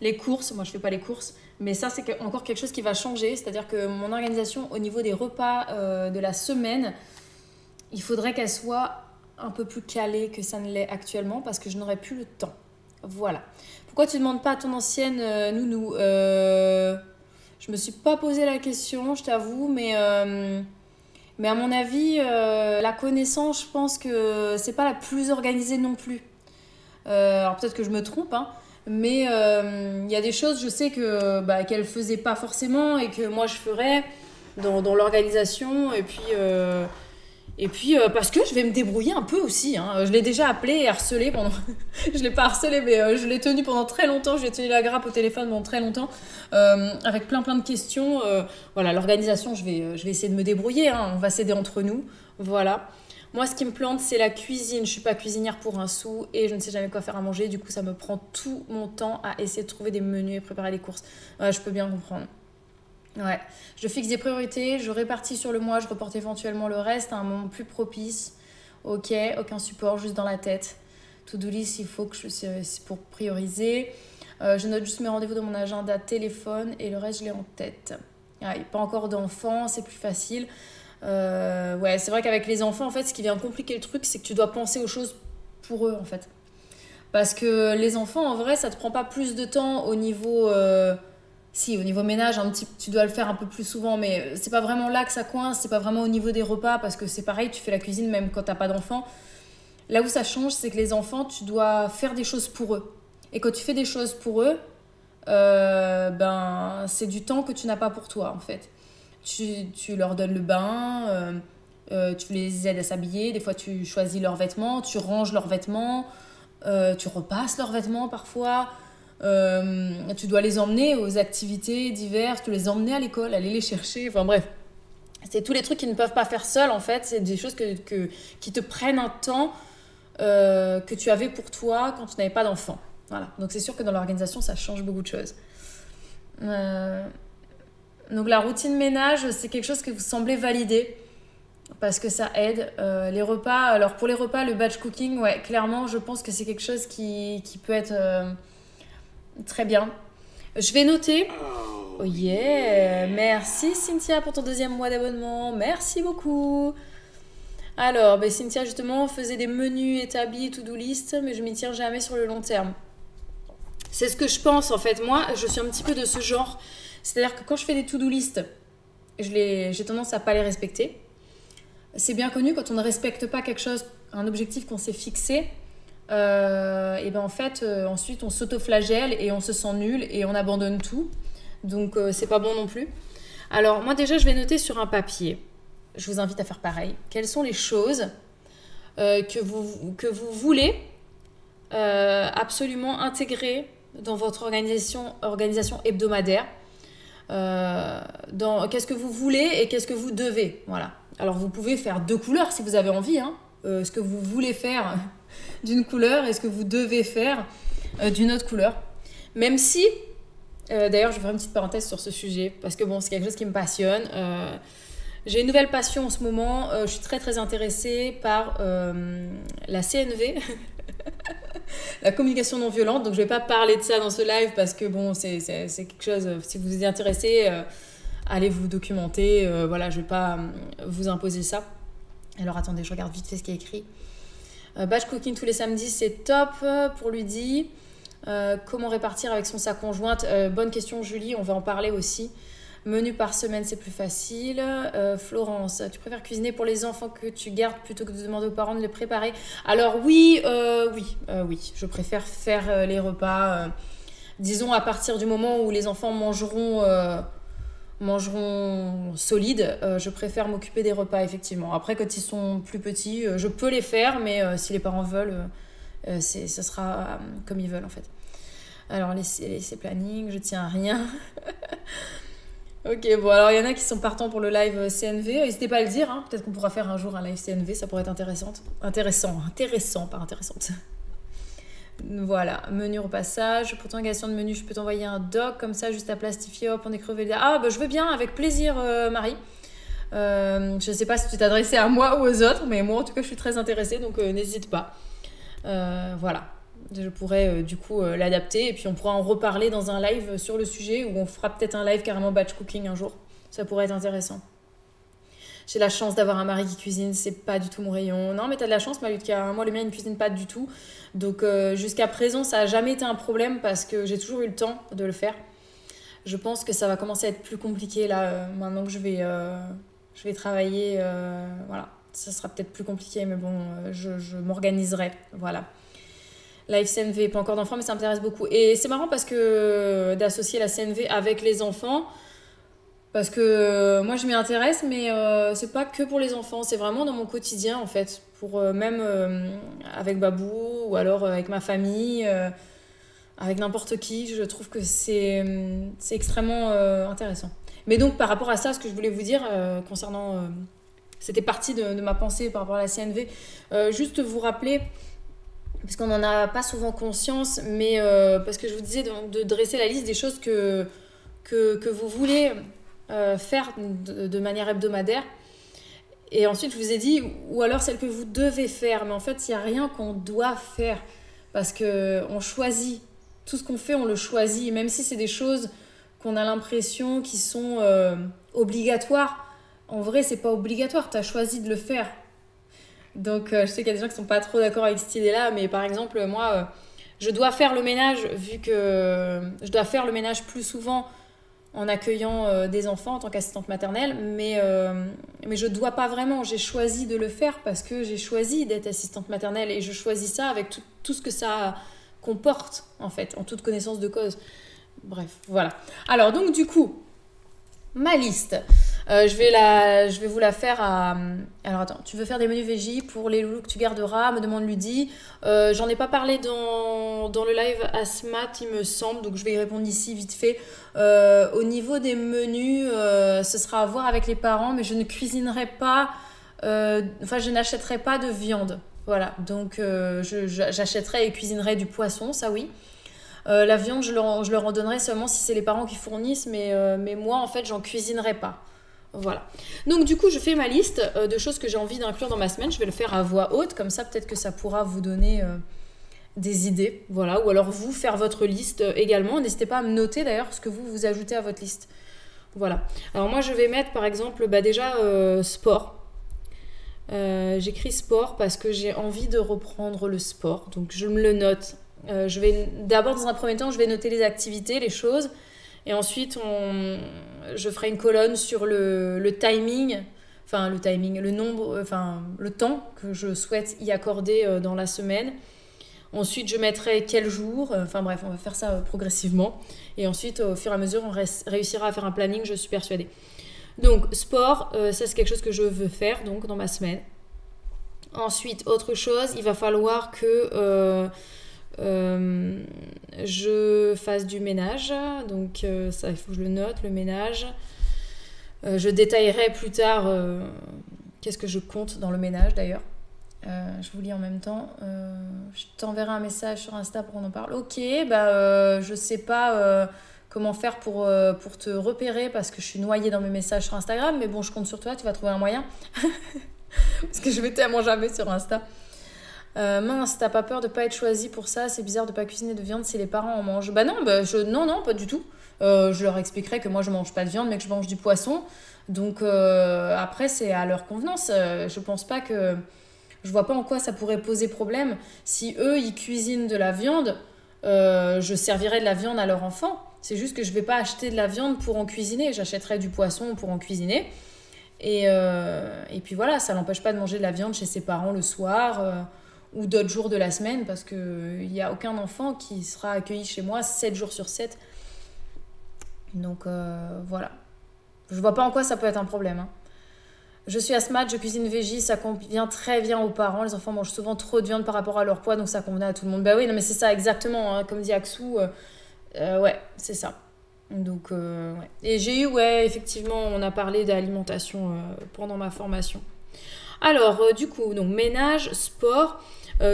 les courses. Moi, je ne fais pas les courses, mais ça, c'est encore quelque chose qui va changer. C'est-à-dire que mon organisation au niveau des repas de la semaine, il faudrait qu'elle soit un peu plus calée que ça ne l'est actuellement parce que je n'aurai plus le temps. Voilà. Pourquoi tu ne demandes pas à ton ancienne nounou Je me suis pas posé la question, je t'avoue, mais à mon avis, la connaissance, je pense que c'est pas la plus organisée non plus. Alors peut-être que je me trompe, hein, mais y a des choses, je sais que qu'elle faisait pas forcément et que moi je ferais dans l'organisation. Et puis parce que je vais me débrouiller un peu aussi. Hein. Je l'ai déjà appelé et harcelé pendant... je l'ai pas harcelé, mais je l'ai tenu pendant très longtemps. Je lui ai tenu la grappe au téléphone pendant très longtemps avec plein de questions. Voilà, l'organisation, je vais essayer de me débrouiller. Hein. On va s'aider entre nous. Voilà. Moi, ce qui me plante, c'est la cuisine. Je suis pas cuisinière pour un sou et je ne sais jamais quoi faire à manger. Du coup, ça me prend tout mon temps à essayer de trouver des menus et préparer les courses. Je peux bien comprendre. Ouais, je fixe des priorités, je répartis sur le mois, je reporte éventuellement le reste à un moment plus propice. Ok, aucun support, juste dans la tête. To-do list, il faut que c'est pour prioriser. Je note juste mes rendez-vous dans mon agenda téléphone et le reste, je l'ai en tête. Ah, pas encore d'enfants, c'est plus facile. Ouais, c'est vrai qu'avec les enfants, en fait, ce qui vient compliquer le truc, c'est que tu dois penser aux choses pour eux, en fait. Parce que les enfants, en vrai, ça te prend pas plus de temps au niveau... Si, au niveau ménage, tu dois le faire un peu plus souvent, mais c'est pas vraiment là que ça coince, c'est pas vraiment au niveau des repas, parce que c'est pareil, tu fais la cuisine même quand t'as pas d'enfants. Là où ça change, c'est que les enfants, tu dois faire des choses pour eux. Et quand tu fais des choses pour eux, c'est du temps que tu n'as pas pour toi, en fait. Tu leur donnes le bain, tu les aides à s'habiller, des fois tu choisis leurs vêtements, tu ranges leurs vêtements, tu repasses leurs vêtements parfois... tu dois les emmener aux activités diverses, tu les emmener à l'école, aller les chercher, enfin bref. C'est tous les trucs qu'ils ne peuvent pas faire seuls en fait, c'est des choses qui te prennent un temps que tu avais pour toi quand tu n'avais pas d'enfant. Voilà. Donc c'est sûr que dans l'organisation, ça change beaucoup de choses. Donc la routine ménage, c'est quelque chose que vous semblez valider. parce que ça aide. Les repas, alors pour les repas, le batch cooking, ouais, clairement, je pense que c'est quelque chose qui peut être très bien. Je vais noter. Oh yeah! Merci Cynthia pour ton 2e mois d'abonnement. Merci beaucoup. Alors, ben Cynthia justement faisait des menus établis, to-do list, mais je m'y tiens jamais sur le long terme. C'est ce que je pense en fait. Moi, je suis un petit peu de ce genre. C'est-à-dire que quand je fais des to-do list, j'ai tendance à pas les respecter. C'est bien connu, quand on ne respecte pas quelque chose, un objectif qu'on s'est fixé, et ben en fait, ensuite on s'auto-flagelle et on se sent nul et on abandonne tout. Donc c'est pas bon non plus. Alors moi déjà, je vais noter sur un papier. Je vous invite à faire pareil. Quelles sont les choses que vous voulez absolument intégrer dans votre organisation hebdomadaire? Qu'est-ce que vous voulez et qu'est-ce que vous devez. Voilà. Alors vous pouvez faire 2 couleurs si vous avez envie. Ce que vous voulez faire d'une couleur et ce que vous devez faire d'une autre couleur. Même si, d'ailleurs je vais faire une petite parenthèse sur ce sujet parce que bon, c'est quelque chose qui me passionne. J'ai une nouvelle passion en ce moment. Je suis très très intéressée par la CNV. La communication non violente, donc je vais pas parler de ça dans ce live parce que bon, c'est quelque chose, si vous êtes intéressé, allez vous documenter, voilà, je vais pas vous imposer ça. Alors attendez, je regarde vite fait ce qui est écrit. Batch cooking tous les samedis, c'est top pour Ludie. Comment répartir avec sa conjointe? Bonne question Julie, on va en parler aussi. Menu par semaine, c'est plus facile. Florence, tu préfères cuisiner pour les enfants que tu gardes plutôt que de demander aux parents de les préparer? Alors oui, je préfère faire les repas, disons à partir du moment où les enfants mangeront solide, je préfère m'occuper des repas effectivement. Après, quand ils sont plus petits, je peux les faire, mais si les parents veulent, ça sera comme ils veulent en fait. Alors laissez planning, je tiens à rien. Ok, bon, alors il y en a qui sont partants pour le live CNV. N'hésitez pas à le dire, hein. Peut-être qu'on pourra faire un jour un live CNV, ça pourrait être intéressant, pas intéressante. Voilà, menu repassage. Pour ton organisation de menu, je peux t'envoyer un doc comme ça, juste à plastifier, hop, on écrever. Ah, bah je veux bien, avec plaisir, Marie. Je sais pas si tu t'adressais à moi ou aux autres, mais moi en tout cas, je suis très intéressée, donc n'hésite pas. Voilà. Je pourrais du coup l'adapter et puis on pourra en reparler dans un live sur le sujet ou on fera peut-être un live carrément batch cooking un jour. Ça pourrait être intéressant. J'ai la chance d'avoir un mari qui cuisine, c'est pas du tout mon rayon. Non mais t'as de la chance Malutka, moi le mien il ne cuisine pas du tout. Donc jusqu'à présent ça a jamais été un problème parce que j'ai toujours eu le temps de le faire. Je pense que ça va commencer à être plus compliqué là maintenant que je vais travailler. Voilà, ça sera peut-être plus compliqué mais bon je m'organiserai. Voilà. Live CNV, pas encore d'enfants, mais ça m'intéresse beaucoup. Et c'est marrant parce que d'associer la CNV avec les enfants, parce que moi je m'y intéresse, mais c'est pas que pour les enfants, c'est vraiment dans mon quotidien en fait, pour même avec Babou ou alors avec ma famille, avec n'importe qui, je trouve que c'est extrêmement intéressant. Mais donc par rapport à ça, ce que je voulais vous dire concernant, c'était partie de ma pensée par rapport à la CNV, juste vous rappeler. Parce qu'on n'en a pas souvent conscience, mais parce que je vous disais de dresser la liste des choses que vous voulez faire de manière hebdomadaire. Et ensuite, je vous ai dit, ou alors celles que vous devez faire. Mais en fait, il n'y a rien qu'on doit faire. Parce qu'on choisit. Tout ce qu'on fait, on le choisit. Même si c'est des choses qu'on a l'impression qui sont obligatoires. En vrai, c'est pas obligatoire. Tu as choisi de le faire. Donc je sais qu'il y a des gens qui sont pas trop d'accord avec cette idée-là, mais par exemple moi je dois faire le ménage vu que je dois faire le ménage plus souvent en accueillant des enfants en tant qu'assistante maternelle, mais je dois pas vraiment, j'ai choisi de le faire parce que j'ai choisi d'être assistante maternelle et je choisis ça avec tout ce que ça comporte en fait, en toute connaissance de cause. Bref, voilà. Alors donc du coup, ma liste. Je vais vous la faire à... Alors attends, tu veux faire des menus végis pour les loulous que tu garderas, me demande Ludie. J'en ai pas parlé dans le live Asmat, il me semble, donc je vais y répondre ici vite fait. Au niveau des menus, ce sera à voir avec les parents, mais je ne cuisinerai pas... je n'achèterai pas de viande. Voilà, donc j'achèterai et cuisinerai du poisson, ça oui. La viande, je leur en donnerai seulement si c'est les parents qui fournissent, mais moi, en fait, j'en cuisinerai pas. Voilà. Donc du coup, je fais ma liste de choses que j'ai envie d'inclure dans ma semaine. Je vais le faire à voix haute, comme ça peut-être que ça pourra vous donner des idées. Voilà. Ou alors vous faire votre liste également. N'hésitez pas à me noter d'ailleurs ce que vous ajoutez à votre liste. Voilà. Alors moi, je vais mettre par exemple déjà sport. J'écris sport parce que j'ai envie de reprendre le sport. Donc je me le note. Je vais d'abord, dans un premier temps, je vais noter les activités, les choses. Et ensuite, je ferai une colonne sur le timing, le nombre, le temps que je souhaite y accorder dans la semaine. Ensuite, je mettrai quel jour. Enfin bref, on va faire ça progressivement. Et ensuite, au fur et à mesure, on réussira à faire un planning, je suis persuadée. Donc, sport, ça c'est quelque chose que je veux faire donc, dans ma semaine. Ensuite, autre chose, il va falloir que je fasse du ménage. Donc, ça, il faut que je le note, le ménage. Je détaillerai plus tard qu'est-ce que je compte dans le ménage d'ailleurs. Je vous lis en même temps. Je t'enverrai un message sur Insta pour qu'on en parle. Ok, je sais pas comment faire pour te repérer parce que je suis noyée dans mes messages sur Instagram, mais bon, je compte sur toi, tu vas trouver un moyen. Parce que je vais tellement jamais sur Insta. Mince, t'as pas peur de pas être choisie pour ça? C'est bizarre de pas cuisiner de viande si les parents en mangent. Non, pas du tout. Je leur expliquerai que moi je mange pas de viande mais que je mange du poisson. Donc après c'est à leur convenance. Je pense pas que... Je vois pas en quoi ça pourrait poser problème. Si eux ils cuisinent de la viande, je servirai de la viande à leur enfant. C'est juste que je vais pas acheter de la viande pour en cuisiner. J'achèterai du poisson pour en cuisiner. Et puis voilà, ça n'empêche pas de manger de la viande chez ses parents le soir ou d'autres jours de la semaine parce qu'il n'y a aucun enfant qui sera accueilli chez moi 7 jours sur 7. Donc voilà. Je vois pas en quoi ça peut être un problème. Hein. Je suis asthmate, je cuisine végé, ça convient très bien aux parents. Les enfants mangent souvent trop de viande par rapport à leur poids, donc ça convenait à tout le monde. Bah oui, non mais c'est ça exactement, hein, comme dit Axou. Ouais, c'est ça. Donc, ouais. Et j'ai eu, effectivement, on a parlé d'alimentation pendant ma formation. Alors, du coup, donc ménage, sport,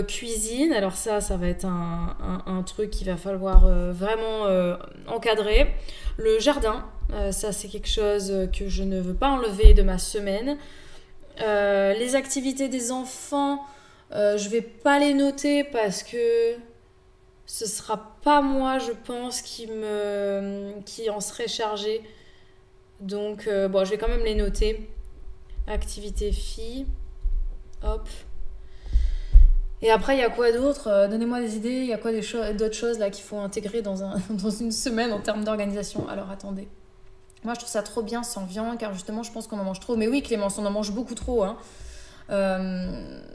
cuisine. Alors ça va être un truc qu'il va falloir vraiment encadrer. Le jardin, ça c'est quelque chose que je ne veux pas enlever de ma semaine. Les activités des enfants, je vais pas les noter parce que ce sera pas moi, je pense, qui en serait chargée. Donc, je vais quand même les noter. Activité filles. Hop. Et après, il y a quoi d'autre? Donnez-moi des idées. Il y a quoi d'autres choses là qu'il faut intégrer dans une semaine en termes d'organisation? Alors, attendez. Moi, je trouve ça trop bien sans viande, car justement, je pense qu'on en mange trop. Mais oui, Clémence, on en mange beaucoup trop. Hein.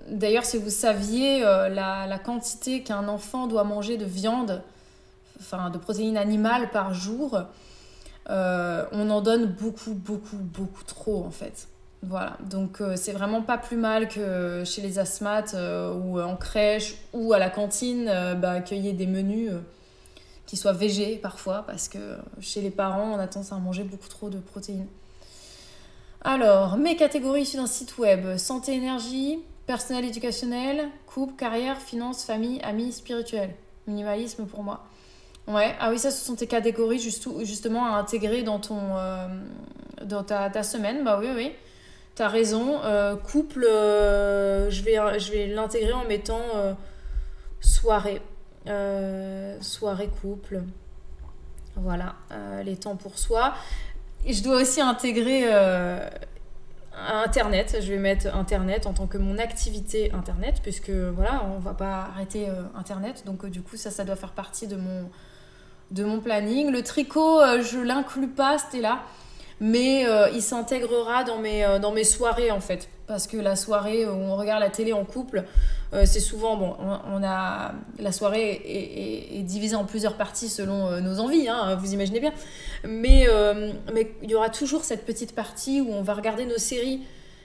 D'ailleurs, si vous saviez la quantité qu'un enfant doit manger de viande, enfin de protéines animales par jour, on en donne beaucoup, beaucoup, beaucoup trop en fait. Voilà, donc c'est vraiment pas plus mal que chez les asthmates ou en crèche ou à la cantine qu'il y ait des menus qui soient végés parfois, parce que chez les parents, on a tendance à manger beaucoup trop de protéines. Alors, mes catégories issues d'un site web: santé, énergie, personnel, éducationnel, couple, carrière, finance, famille, amis, spirituel. Minimalisme pour moi. Ouais, ah oui, ça, ce sont tes catégories justement à intégrer dans ta semaine. Bah oui, t'as raison. Couple, je vais l'intégrer en mettant soirée. Soirée couple. Voilà, les temps pour soi. Et je dois aussi intégrer Internet. Je vais mettre Internet en tant que mon activité Internet, puisque voilà, on va pas arrêter Internet. Donc du coup, ça doit faire partie de mon planning. Le tricot, je l'inclus pas, c'était là. Mais il s'intégrera dans mes soirées en fait. Parce que la soirée où on regarde la télé en couple, c'est souvent, la soirée est divisée en plusieurs parties selon nos envies, hein, vous imaginez bien. Mais il y aura toujours cette petite partie où on va regarder nos séries.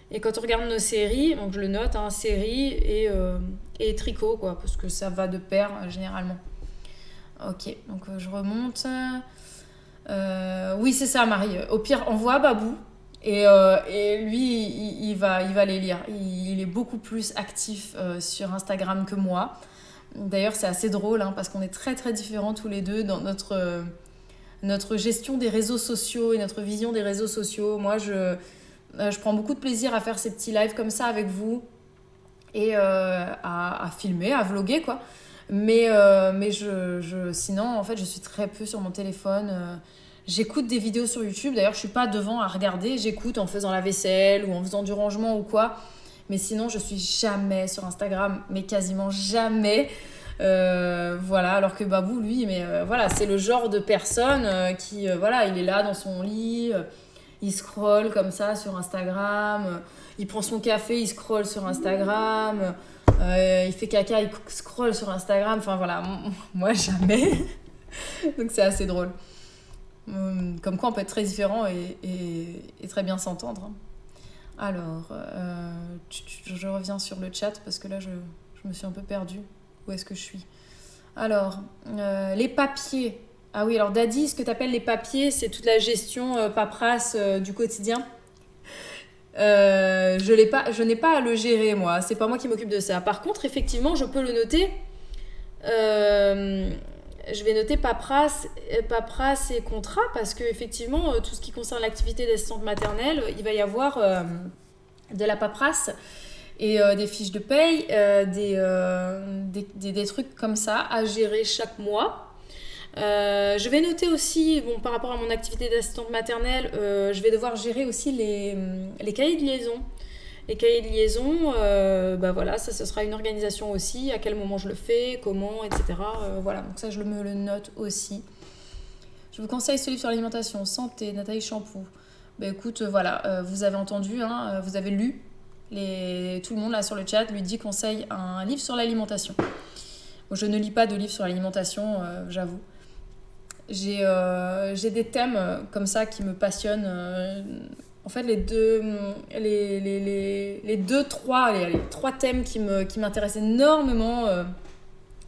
Et quand on regarde nos séries, donc je le note, hein, séries et tricot, quoi, parce que ça va de pair généralement. Ok, donc je remonte. Oui, c'est ça, Marie. Au pire, envoie à Babou. Et lui, il va les lire. Il est beaucoup plus actif sur Instagram que moi. D'ailleurs, c'est assez drôle, hein, parce qu'on est très très différents tous les deux dans notre gestion des réseaux sociaux et notre vision des réseaux sociaux. Moi, je prends beaucoup de plaisir à faire ces petits lives comme ça avec vous et à filmer, à vlogger, quoi. Mais sinon, en fait, je suis très peu sur mon téléphone. J'écoute des vidéos sur YouTube. D'ailleurs, je suis pas devant à regarder. J'écoute en faisant la vaisselle ou en faisant du rangement ou quoi. Mais sinon, je suis jamais sur Instagram, mais quasiment jamais. Voilà, alors que Babou, lui, voilà, c'est le genre de personne qui, voilà, il est là dans son lit, il scrolle comme ça sur Instagram, il prend son café, il scrolle sur Instagram, il fait caca, il scrolle sur Instagram. Enfin voilà, moi jamais. Donc c'est assez drôle. Comme quoi on peut être très différent et très bien s'entendre, hein. Alors, je reviens sur le chat parce que là je me suis un peu perdue. Où est-ce que je suis? Alors, les papiers. Ah oui, alors Daddy, ce que tu appelles les papiers, c'est toute la gestion paperasse du quotidien. Je n'ai pas à le gérer, moi. C'est pas moi qui m'occupe de ça. Par contre, effectivement, je peux le noter. Je vais noter paperasse et contrat parce que effectivement, tout ce qui concerne l'activité d'assistante maternelle, il va y avoir de la paperasse et des fiches de paye, des trucs comme ça à gérer chaque mois. Je vais noter aussi, bon, par rapport à mon activité d'assistante maternelle, je vais devoir gérer aussi les cahiers de liaison. Les cahiers de liaison, bah voilà, ça ce sera une organisation aussi, à quel moment je le fais, comment, etc. Voilà, donc ça je me le note aussi. Je vous conseille ce livre sur l'alimentation, Santé, Nathalie Champoux. Bah écoute, voilà, vous avez entendu, hein, vous avez lu, tout le monde là sur le chat lui dit conseille un livre sur l'alimentation. Bon, je ne lis pas de livre sur l'alimentation, j'avoue. J'ai des thèmes comme ça qui me passionnent. En fait, les trois thèmes qui m'intéressent énormément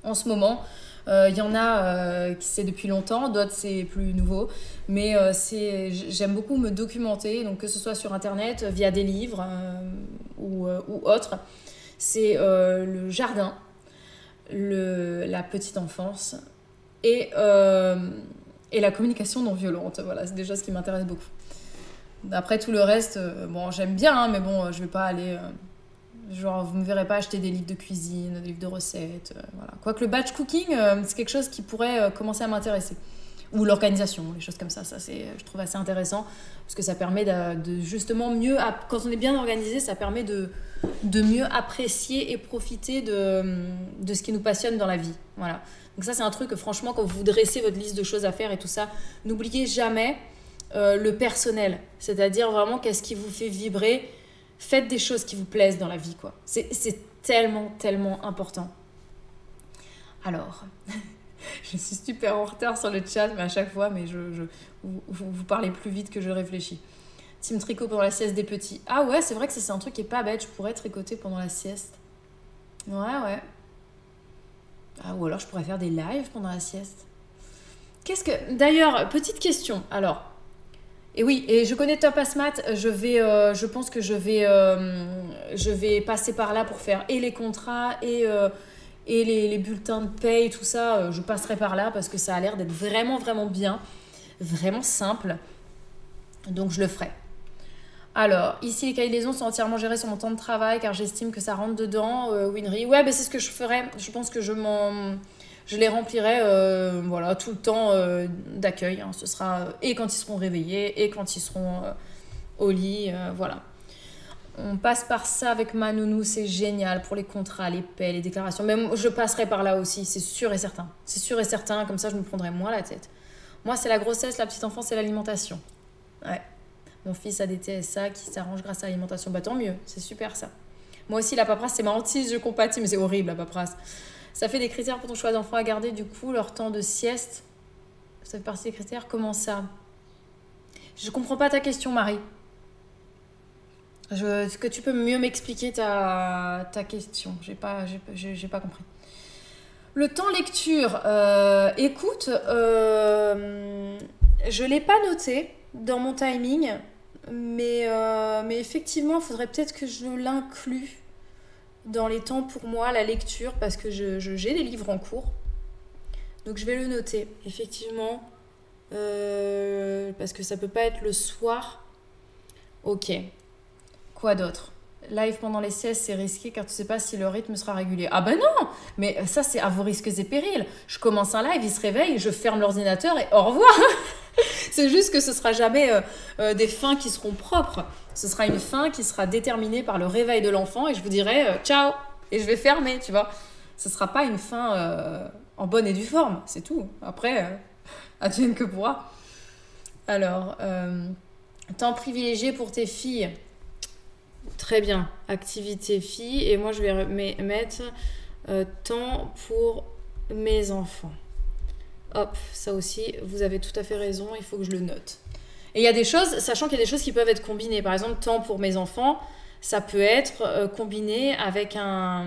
en ce moment. Il y en a qui c'est depuis longtemps, d'autres c'est plus nouveau. Mais j'aime beaucoup me documenter, donc que ce soit sur Internet, via des livres ou autres. C'est le jardin, la petite enfance et la communication non violente. Voilà, c'est des choses qui m'intéressent beaucoup. Après tout le reste, bon, j'aime bien, hein, mais bon, je vais pas aller... genre, vous me verrez pas acheter des livres de cuisine, des livres de recettes, voilà. Quoique le batch cooking, c'est quelque chose qui pourrait commencer à m'intéresser. Ou l'organisation, les choses comme ça, je trouve assez intéressant, parce que ça permet de justement mieux... Quand on est bien organisé, ça permet de mieux apprécier et profiter de ce qui nous passionne dans la vie, voilà. Donc ça, c'est un truc que franchement, quand vous dressez votre liste de choses à faire et tout ça, n'oubliez jamais... le personnel, c'est-à-dire vraiment qu'est-ce qui vous fait vibrer. Faites des choses qui vous plaisent dans la vie, quoi. C'est tellement, tellement important. Alors, je suis super en retard sur le chat, mais à chaque fois, vous parlez plus vite que je réfléchis. Team tricot pendant la sieste des petits. Ah ouais, c'est vrai que ça, c'est un truc qui est pas bête. Je pourrais tricoter pendant la sieste. Ouais. Ah, ou alors je pourrais faire des lives pendant la sieste. D'ailleurs, petite question, alors... Et oui, et je connais Top Asmat, je pense que je vais passer par là pour faire et les contrats et les bulletins de paye, tout ça. Je passerai par là parce que ça a l'air d'être vraiment, vraiment bien, vraiment simple. Donc je le ferai. Alors, ici, les cahiers de liaison sont entièrement gérés sur mon temps de travail car j'estime que ça rentre dedans. Winry, ouais, c'est ce que je ferai. Je pense que je les remplirai voilà, tout le temps d'accueil. Hein. Ce sera et quand ils seront réveillés et quand ils seront au lit. Voilà. On passe par ça avec ma nounou, c'est génial pour les contrats, les paies, les déclarations. Même je passerai par là aussi, c'est sûr et certain. C'est sûr et certain, comme ça je me prendrai moins la tête. Moi, c'est la grossesse, la petite enfance et l'alimentation. Ouais. Mon fils a des TSA qui s'arrangent grâce à l'alimentation. Bah tant mieux, c'est super ça. Moi aussi, la paperasse, c'est ma hantise, je compatis, mais c'est horrible la paperasse. Ça fait des critères pour ton choix d'enfant à garder, du coup, leur temps de sieste. Ça fait partie des critères. Comment ça? Je comprends pas ta question, Marie. Est-ce que tu peux mieux m'expliquer ta question? J'ai pas compris. Le temps lecture. Écoute, je l'ai pas noté dans mon timing, mais effectivement, il faudrait peut-être que je l'inclue dans les temps pour moi, la lecture, parce que j'ai des livres en cours. Donc je vais le noter. Effectivement, Parce que ça peut pas être le soir. Ok. Quoi d'autre? Live pendant les siestes, c'est risqué car tu sais pas si le rythme sera régulier. Ah ben non! Mais ça, c'est à vos risques et périls. Je commence un live, il se réveille, je ferme l'ordinateur et au revoir! C'est juste que ce sera jamais des fins qui seront propres. Ce sera une fin qui sera déterminée par le réveil de l'enfant et je vous dirai ciao! Et je vais fermer, tu vois. Ce sera pas une fin en bonne et due forme, c'est tout. Après, advienne que pourra. Alors, temps privilégié pour tes filles. Très bien, activité filles. Et moi, je vais mettre temps pour mes enfants. Hop, ça aussi, vous avez tout à fait raison, il faut que je le note. Et il y a des choses, sachant qu'il y a des choses qui peuvent être combinées. Par exemple, temps pour mes enfants, ça peut être combiné avec un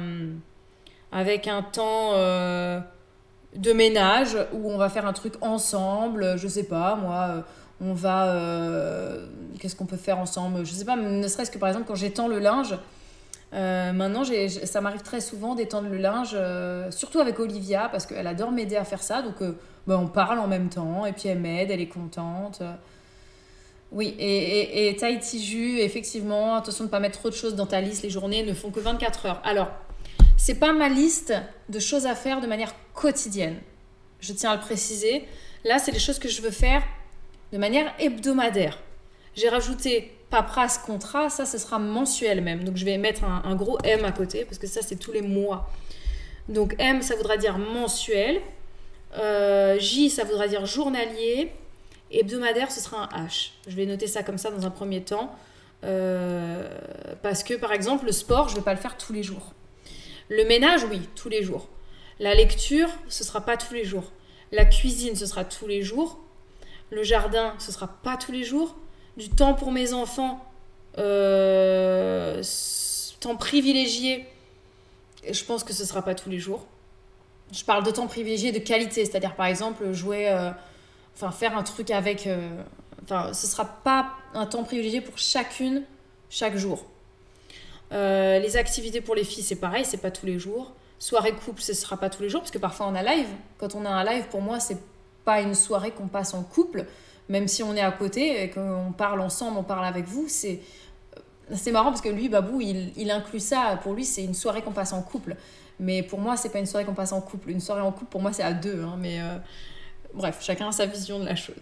temps de ménage où on va faire un truc ensemble. Je sais pas, moi... on va... qu'est-ce qu'on peut faire ensemble? Je sais pas, ne serait-ce que par exemple quand j'étends le linge, maintenant ça m'arrive très souvent d'étendre le linge, surtout avec Olivia, parce qu'elle adore m'aider à faire ça, donc on parle en même temps, et puis elle m'aide, elle est contente. Oui, et Tahiti Jus, effectivement, attention de ne pas mettre trop de choses dans ta liste, les journées ne font que 24 heures. Alors, c'est pas ma liste de choses à faire de manière quotidienne, je tiens à le préciser. Là, c'est les choses que je veux faire de manière hebdomadaire. J'ai rajouté paperasse, contrat, ça, ce sera mensuel même. Donc, je vais mettre un gros M à côté, parce que ça, c'est tous les mois. Donc, M, ça voudra dire mensuel. J, ça voudra dire journalier. Hebdomadaire, ce sera un H. Je vais noter ça comme ça dans un premier temps. Parce que, par exemple, le sport, je ne vais pas le faire tous les jours. Le ménage, oui, tous les jours. La lecture, ce ne sera pas tous les jours. La cuisine, ce sera tous les jours. Le jardin, ce ne sera pas tous les jours. Du temps pour mes enfants, temps privilégié, je pense que ce ne sera pas tous les jours. Je parle de temps privilégié de qualité, c'est-à-dire par exemple jouer, faire un truc avec... ce ne sera pas un temps privilégié pour chacune, chaque jour. Les activités pour les filles, c'est pareil, c'est pas tous les jours. Soirée couple, ce ne sera pas tous les jours, parce que parfois on a live. Quand on a un live, pour moi, c'est pas une soirée qu'on passe en couple, même si on est à côté et qu'on parle ensemble, on parle avec vous, c'est marrant parce que lui, Babou, il inclut ça, pour lui c'est une soirée qu'on passe en couple, mais pour moi c'est pas une soirée qu'on passe en couple, une soirée en couple pour moi c'est à deux, hein, mais bref, chacun a sa vision de la chose.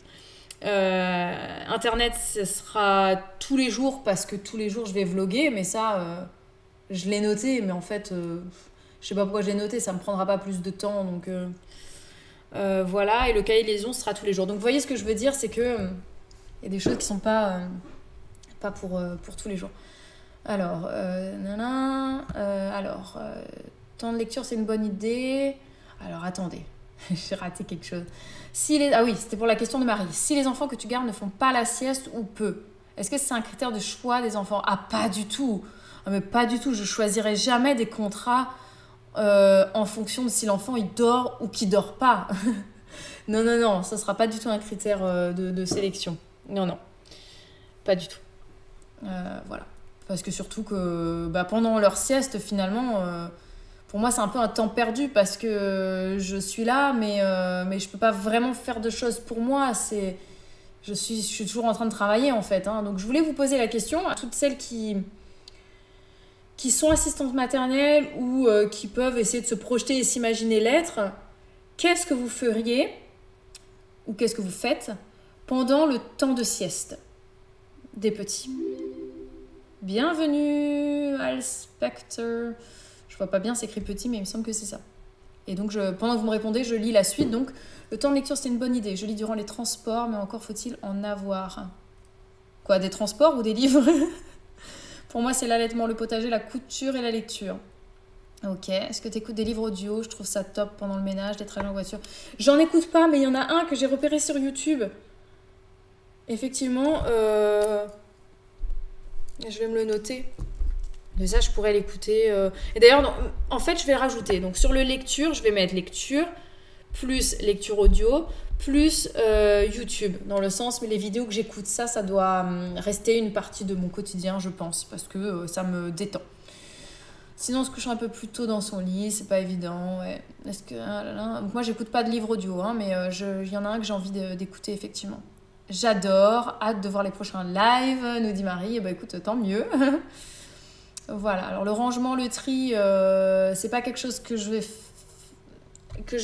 Internet, ce sera tous les jours parce que tous les jours je vais vlogger, mais ça je l'ai noté, mais en fait je sais pas pourquoi je l'ai noté, ça me prendra pas plus de temps, donc voilà, et le cahier de liaison sera tous les jours. Donc vous voyez ce que je veux dire, c'est que y a des choses qui sont pas pour tous les jours. Alors, temps de lecture, c'est une bonne idée. Alors attendez, j'ai raté quelque chose. Ah oui, c'était pour la question de Marie. Si les enfants que tu gardes ne font pas la sieste ou peu, est-ce que c'est un critère de choix des enfants? Ah, pas du tout. Ah, mais pas du tout. Je choisirai jamais des contrats en fonction de si l'enfant il dort ou qu'il dort pas. non, ça sera pas du tout un critère de sélection. Non, pas du tout. Voilà. Parce que surtout que pendant leur sieste, finalement, pour moi c'est un peu un temps perdu parce que je suis là, mais je peux pas vraiment faire de choses pour moi. Je suis toujours en train de travailler en fait, hein. Donc je voulais vous poser la question à toutes celles qui sont assistantes maternelles ou qui peuvent essayer de se projeter et s'imaginer l'être. Qu'est-ce que vous feriez ou qu'est-ce que vous faites pendant le temps de sieste des petits? Bienvenue, Al Spectre. Je vois pas bien, c'est écrit petit, mais il me semble que c'est ça. Et donc, pendant que vous me répondez, je lis la suite. Donc, le temps de lecture, c'est une bonne idée. Je lis durant les transports, mais encore faut-il en avoir. Quoi, des transports ou des livres? Pour moi, c'est l'allaitement, le potager, la couture et la lecture. Ok. Est-ce que tu écoutes des livres audio? Je trouve ça top pendant le ménage, des trajets en voiture. J'en écoute pas, mais il y en a un que j'ai repéré sur YouTube. Effectivement, je vais me le noter. De ça, je pourrais l'écouter. Et d'ailleurs, en fait, je vais rajouter. Donc, sur le lecture, je vais mettre lecture, plus lecture audio, plus YouTube. Dans le sens, mais les vidéos que j'écoute, ça doit rester une partie de mon quotidien, je pense. Parce que ça me détend. Sinon, on se couche un peu plus tôt dans son lit, c'est pas évident. Ouais. Est-ce que donc moi, j'écoute pas de livre audio, hein, mais il y en a un que j'ai envie d'écouter effectivement. J'adore, hâte de voir les prochains lives, nous dit Marie. Et bah écoute, tant mieux. Voilà. Alors le rangement, le tri, c'est pas quelque chose que je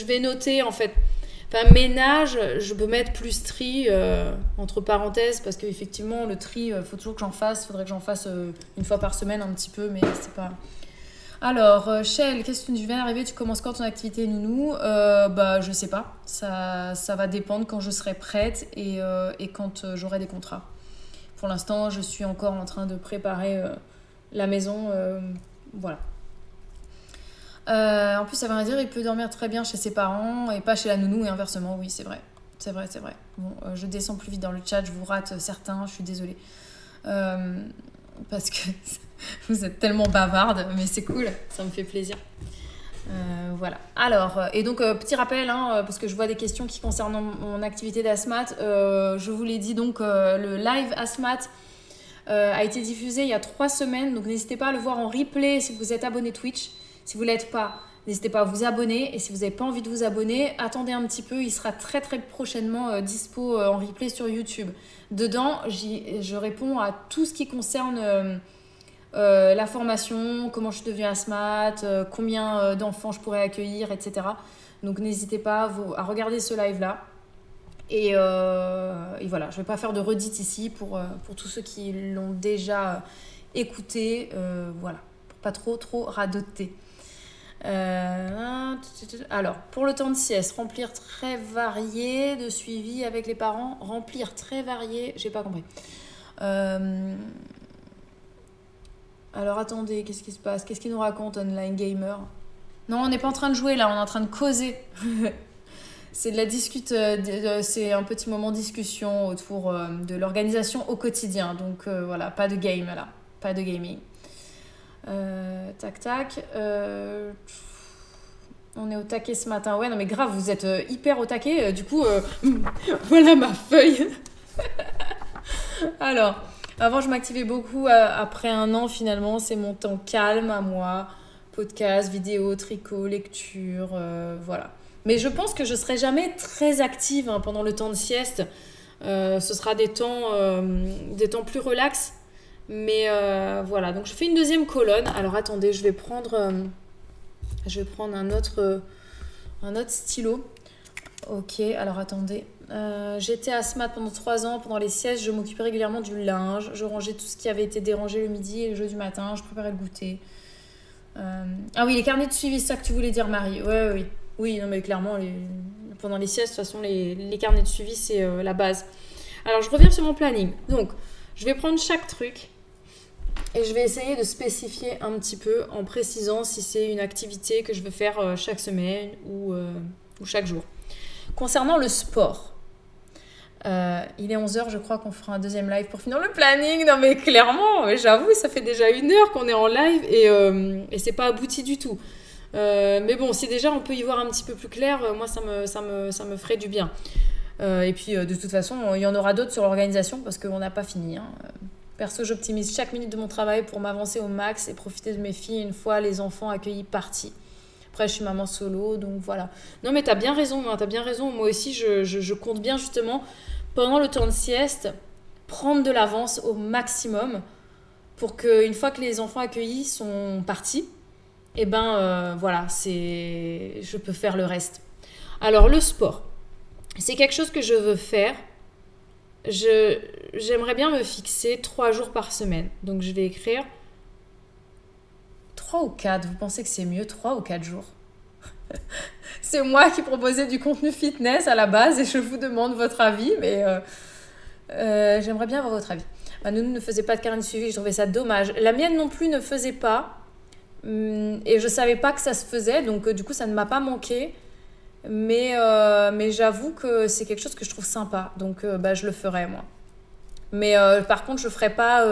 vais noter en fait. Enfin, ménage, je peux mettre plus tri entre parenthèses parce qu'effectivement, le tri, faut toujours que j'en fasse. Il faudrait que j'en fasse une fois par semaine un petit peu, mais c'est pas... Alors, Shell, qu'est-ce que tu viens d'arriver? Tu commences quand ton activité nounou? Bah, je sais pas. Ça va dépendre quand je serai prête et quand j'aurai des contrats. Pour l'instant, je suis encore en train de préparer la maison. Voilà. En plus, ça veut dire il peut dormir très bien chez ses parents et pas chez la nounou et inversement. Oui, c'est vrai. C'est vrai. Bon, je descends plus vite dans le chat, je vous rate certains, je suis désolée. Parce que vous êtes tellement bavarde, mais c'est cool, ça me fait plaisir. Voilà. Alors, et donc, petit rappel, hein, parce que je vois des questions qui concernent mon activité d'Asmat. Je vous l'ai dit, donc, le live Asmat a été diffusé il y a 3 semaines, donc n'hésitez pas à le voir en replay si vous êtes abonné Twitch. Si vous ne l'êtes pas, n'hésitez pas à vous abonner. Et si vous n'avez pas envie de vous abonner, attendez un petit peu. Il sera très très prochainement dispo en replay sur YouTube. Dedans, je réponds à tout ce qui concerne la formation, comment je suis devenue Asmat, combien d'enfants je pourrais accueillir, etc. Donc n'hésitez pas à regarder ce live-là. Et voilà, je ne vais pas faire de redite ici pour tous ceux qui l'ont déjà écouté. Voilà, pour pas trop radoter. Alors, pour le temps de sieste, remplir très varié, de suivi avec les parents, remplir très varié, j'ai pas compris. Alors attendez, qu'est-ce qui se passe? Qu'est-ce qu'il nous raconte Online Gamer? Non, on n'est pas en train de jouer là, on est en train de causer. C'est de la c'est un petit moment de discussion autour de l'organisation au quotidien. Donc voilà, pas de game là, pas de gaming. Tac. On est au taquet ce matin. Ouais, non mais grave, vous êtes hyper au taquet. Du coup, voilà ma feuille. Alors, avant je m'activais beaucoup. Après 1 an, finalement, c'est mon temps calme à moi. Podcast, vidéo, tricot, lecture, voilà. Mais je pense que je serai jamais très active hein, pendant le temps de sieste. Ce sera des temps plus relax. Mais voilà, donc je fais une deuxième colonne. Alors attendez, je vais prendre un autre stylo. Ok, alors attendez. J'étais Asmat pendant 3 ans. Pendant les siestes, je m'occupais régulièrement du linge. Je rangeais tout ce qui avait été dérangé le midi et le jeudi matin. Je préparais le goûter. Ah oui, les carnets de suivi, c'est ça que tu voulais dire, Marie. Ouais. Oui, non mais clairement, pendant les siestes, de toute façon, les carnets de suivi, c'est la base. Alors, je reviens sur mon planning. Donc, je vais prendre chaque truc. Et je vais essayer de spécifier un petit peu en précisant si c'est une activité que je veux faire chaque semaine ou chaque jour. Concernant le sport, il est 11h, je crois qu'on fera un deuxième live pour finir le planning. Non mais clairement, j'avoue, ça fait déjà 1 heure qu'on est en live et c'est pas abouti du tout. Mais bon, si déjà on peut y voir un petit peu plus clair, moi ça me ferait du bien. Et puis de toute façon, il y en aura d'autres sur l'organisation parce qu'on n'a pas fini. Hein. Perso, j'optimise chaque minute de mon travail pour m'avancer au max et profiter de mes filles une fois les enfants accueillis partis. Après, je suis maman solo, donc voilà. Non, mais t'as bien raison. Moi aussi, je compte bien justement, pendant le temps de sieste, prendre de l'avance au maximum pour qu'une fois que les enfants accueillis sont partis, voilà, je peux faire le reste. Alors, le sport, c'est quelque chose que je veux faire. J'aimerais bien me fixer 3 jours par semaine. Donc, je vais écrire 3 ou 4. Vous pensez que c'est mieux 3 ou 4 jours? C'est moi qui proposais du contenu fitness à la base et je vous demande votre avis. Mais j'aimerais bien avoir votre avis. Ma nounou ne faisait pas de carnet de suivi. Je trouvais ça dommage. La mienne non plus ne faisait pas. Et je ne savais pas que ça se faisait. Donc, du coup, ça ne m'a pas manqué. Mais j'avoue que c'est quelque chose que je trouve sympa. Donc, je le ferai, moi. Mais par contre, je ne ferai pas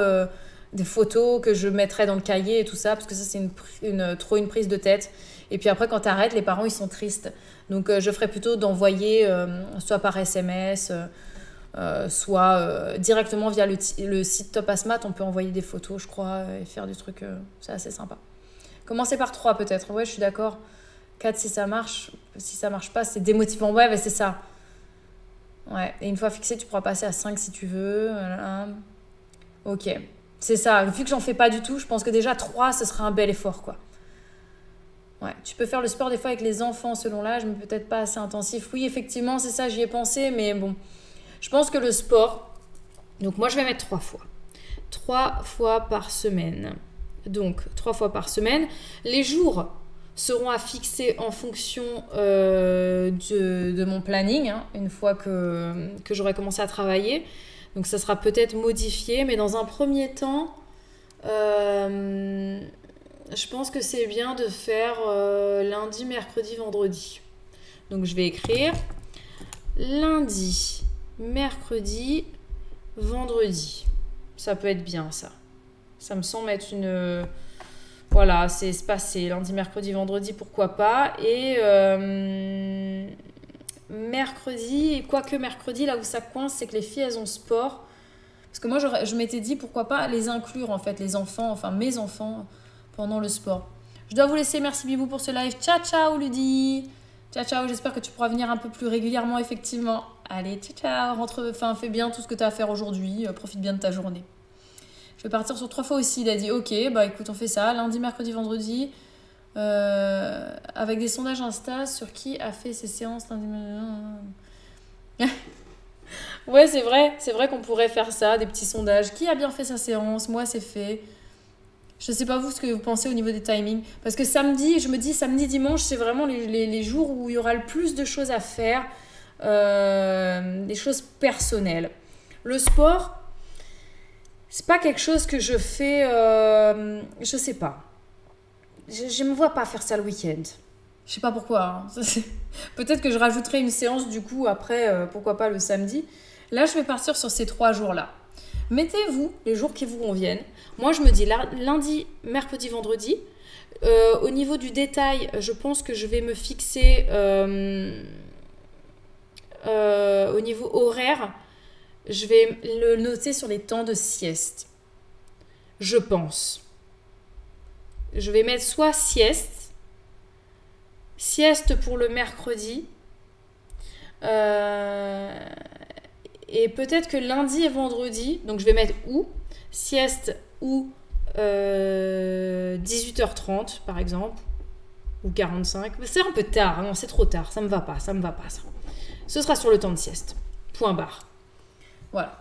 des photos que je mettrai dans le cahier et tout ça, parce que ça, c'est trop une prise de tête. Et puis après, quand tu arrêtes, les parents, ils sont tristes. Donc, je ferai plutôt d'envoyer, soit par SMS, soit directement via le site Top Asmat. On peut envoyer des photos, je crois, et faire des trucs. C'est assez sympa. Commencez par 3 peut-être. Ouais, je suis d'accord. 4 si ça marche. Si ça marche pas, c'est démotivant. Ouais, mais c'est ça. Ouais, et une fois fixé, tu pourras passer à 5 si tu veux. Voilà. Ok, c'est ça. Vu que j'en fais pas du tout, je pense que déjà 3, ce sera un bel effort, quoi. Ouais, tu peux faire le sport des fois avec les enfants selon l'âge, mais peut-être pas assez intensif. Oui, effectivement, c'est ça, j'y ai pensé, mais bon. Je pense que le sport... Donc moi, je vais mettre 3 fois. 3 fois par semaine. Donc, 3 fois par semaine. Les jours seront à fixer en fonction de mon planning, hein, une fois que j'aurai commencé à travailler. Donc ça sera peut-être modifié, mais dans un premier temps, je pense que c'est bien de faire lundi, mercredi, vendredi. Donc je vais écrire lundi, mercredi, vendredi. Ça peut être bien ça. Ça me semble être une... Voilà, c'est espacé. Lundi, mercredi, vendredi, pourquoi pas. Et mercredi, quoique mercredi, là où ça coince, c'est que les filles, elles ont sport. Parce que moi, je m'étais dit, pourquoi pas les inclure, en fait, les enfants, enfin mes enfants, pendant le sport. Je dois vous laisser. Merci Bibou pour ce live. Ciao, ciao, Ludie. Ciao, ciao. J'espère que tu pourras venir un peu plus régulièrement, effectivement. Allez, ciao, ciao. Rentre, fais bien tout ce que tu as à faire aujourd'hui. Profite bien de ta journée. Je vais partir sur 3 fois aussi. Il a dit, ok, bah écoute, on fait ça. Lundi, mercredi, vendredi. Avec des sondages Insta sur qui a fait ses séances lundi. Ouais, c'est vrai qu'on pourrait faire ça, des petits sondages. Qui a bien fait sa séance? Moi, c'est fait. Je sais pas vous ce que vous pensez au niveau des timings. Parce que samedi, je me dis samedi, dimanche, c'est vraiment les jours où il y aura le plus de choses à faire. Des choses personnelles. Le sport, c'est pas quelque chose que je fais... je sais pas. Je me vois pas faire ça le week-end. Je sais pas pourquoi. Hein. Peut-être que je rajouterai une séance du coup après, pourquoi pas le samedi. Là, je vais partir sur ces 3 jours-là. Mettez-vous les jours qui vous conviennent. Moi, je me dis lundi, mercredi, vendredi. Au niveau du détail, je pense que je vais me fixer au niveau horaire. Je vais le noter sur les temps de sieste. Je pense. Je vais mettre soit sieste pour le mercredi. Et peut-être que lundi et vendredi, donc je vais mettre ou sieste ou 18h30 par exemple, ou 45. C'est un peu tard, non, c'est trop tard, ça me va pas ça. Ce sera sur le temps de sieste. Point barre. Voilà.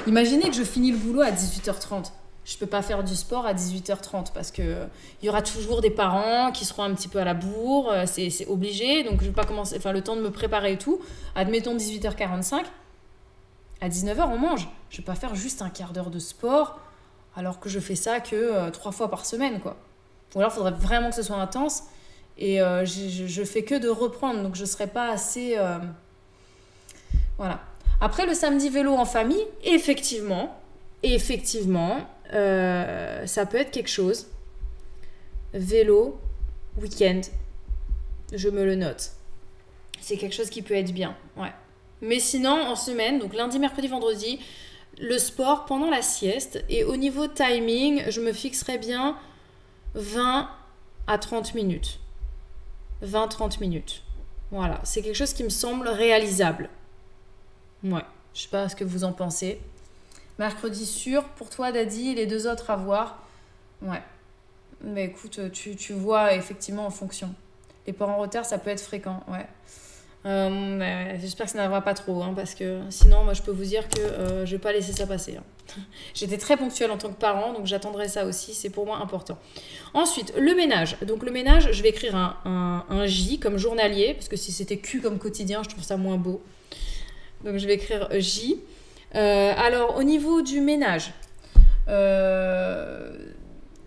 Imaginez que je finis le boulot à 18h30. Je peux pas faire du sport à 18h30 parce que il y aura toujours des parents qui seront un petit peu à la bourre, c'est obligé, donc je vais pas commencer, enfin le temps de me préparer et tout. Admettons 18h45, à 19h on mange. Je vais pas faire juste un quart d'heure de sport alors que je fais ça que 3 fois par semaine, quoi. Ou alors il faudrait vraiment que ce soit intense et je fais que de reprendre, donc je serai pas assez... Voilà. Après le samedi vélo en famille, effectivement, ça peut être quelque chose. Vélo, week-end, je me le note. C'est quelque chose qui peut être bien, ouais. Mais sinon, en semaine, donc lundi, mercredi, vendredi, le sport pendant la sieste. Et au niveau timing, je me fixerai bien 20 à 30 minutes. 20-30 minutes. Voilà, c'est quelque chose qui me semble réalisable. Ouais, je sais pas ce que vous en pensez. Mercredi sûr, pour toi Daddy, et les 2 autres à voir. Ouais. Mais écoute, tu vois effectivement en fonction. Les parents en retard, ça peut être fréquent, ouais. J'espère que ça n'arrivera pas trop, hein, parce que sinon, moi, je peux vous dire que je vais pas laisser ça passer. Hein. J'étais très ponctuelle en tant que parent, donc j'attendrai ça aussi, c'est pour moi important. Ensuite, le ménage. Donc le ménage, je vais écrire un J comme journalier, parce que si c'était Q comme quotidien, je trouve ça moins beau. Donc je vais écrire J. Alors, au niveau du ménage, je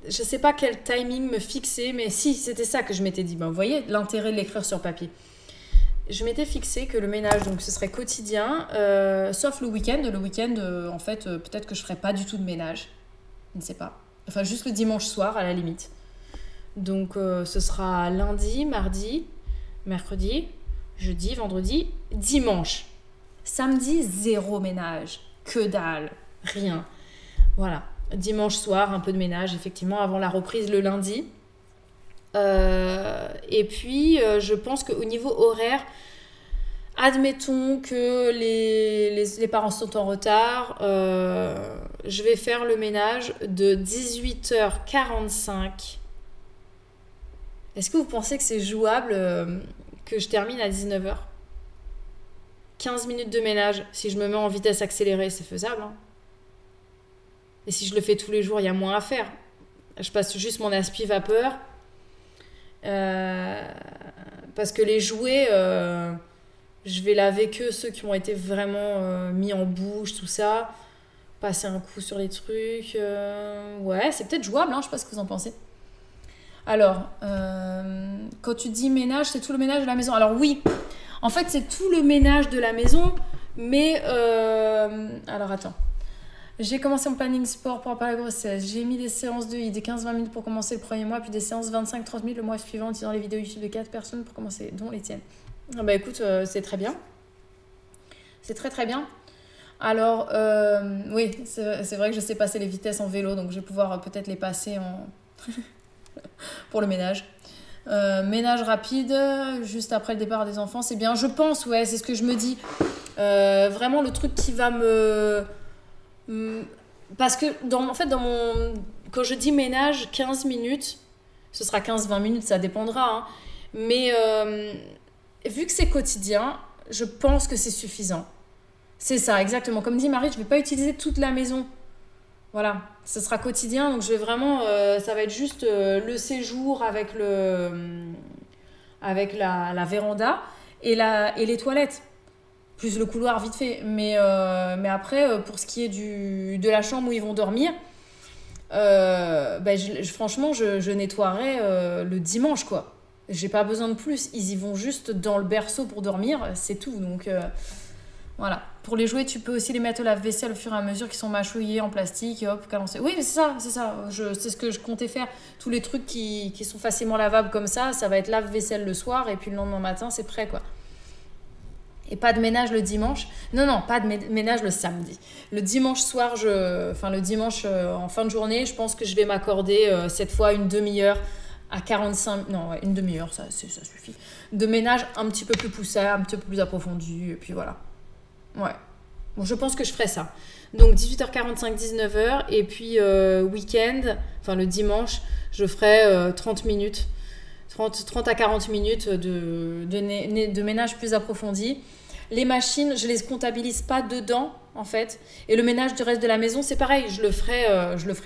sais pas quel timing me fixer, mais si, c'était ça que je m'étais dit. Ben, vous voyez l'intérêt de l'écrire sur papier. Je m'étais fixé que le ménage, donc ce serait quotidien, sauf le week-end. Le week-end, en fait, peut-être que je ferai pas du tout de ménage. Je ne sais pas. Enfin, juste le dimanche soir, à la limite. Donc, ce sera lundi, mardi, mercredi, jeudi, vendredi, dimanche. Samedi, 0 ménage. Que dalle. Rien. Voilà. Dimanche soir, un peu de ménage, effectivement, avant la reprise le lundi. Et puis, je pense qu'au niveau horaire, admettons que les parents sont en retard, je vais faire le ménage de 18h45. Est-ce que vous pensez que c'est jouable que je termine à 19h? 15 minutes de ménage, si je me mets en vitesse accélérée, c'est faisable. Hein. Et si je le fais tous les jours, il y a moins à faire. Je passe juste mon aspi-vapeur. Parce que les jouets, je vais laver que ceux qui ont été vraiment mis en bouche, tout ça. Passer un coup sur les trucs. Ouais, c'est peut-être jouable, hein, je sais pas ce que vous en pensez. Alors, quand tu dis ménage, c'est tout le ménage de la maison. Alors oui, en fait, c'est tout le ménage de la maison, mais... alors, attends. J'ai commencé mon planning sport pour préparer la grossesse. J'ai mis des séances de des 15-20 minutes pour commencer le premier mois, puis des séances 25-30 minutes le mois suivant, utilisant les vidéos YouTube de 4 personnes pour commencer, dont les tiennes. Ah bah écoute, c'est très bien. C'est très très bien. Alors, oui, c'est vrai que je sais passer les vitesses en vélo, donc je vais pouvoir peut-être les passer en... pour le ménage. Ménage rapide, juste après le départ des enfants, c'est bien. Je pense, ouais, c'est ce que je me dis. Vraiment le truc qui va me... Parce que, quand je dis ménage, 15 minutes, ce sera 15-20 minutes, ça dépendra. Hein. Mais vu que c'est quotidien, je pense que c'est suffisant. C'est ça, exactement. Comme dit Marie, je ne vais pas utiliser toute la maison. Voilà, ce sera quotidien, donc je vais vraiment... ça va être juste le séjour avec la véranda et les toilettes. Plus le couloir vite fait. Mais après, pour ce qui est de la chambre où ils vont dormir, franchement, je nettoierai le dimanche, quoi. J'ai pas besoin de plus. Ils y vont juste dans le berceau pour dormir, c'est tout. Donc, voilà. Pour les jouets, tu peux aussi les mettre au lave-vaisselle au fur et à mesure qu'ils sont mâchouillés en plastique. Et hop, cadencés. Oui, mais c'est ça. C'est ce que je comptais faire. Tous les trucs qui sont facilement lavables comme ça va être lave-vaisselle le soir et puis le lendemain matin, c'est prêt, quoi. Et pas de ménage le dimanche. Non, pas de ménage le samedi. Le dimanche soir, le dimanche en fin de journée, je pense que je vais m'accorder cette fois une demi-heure à 45... Non, ouais, une demi-heure, ça suffit. De ménage un petit peu plus poussé, un petit peu plus approfondi, et puis voilà. Ouais. Bon, je pense que je ferai ça. Donc 18h45, 19h, et puis week-end, enfin le dimanche, je ferai 30 minutes. 30 à 40 minutes de ménage plus approfondi. Les machines, je les comptabilise pas dedans, en fait. Et le ménage du reste de la maison, c'est pareil. Je le ferai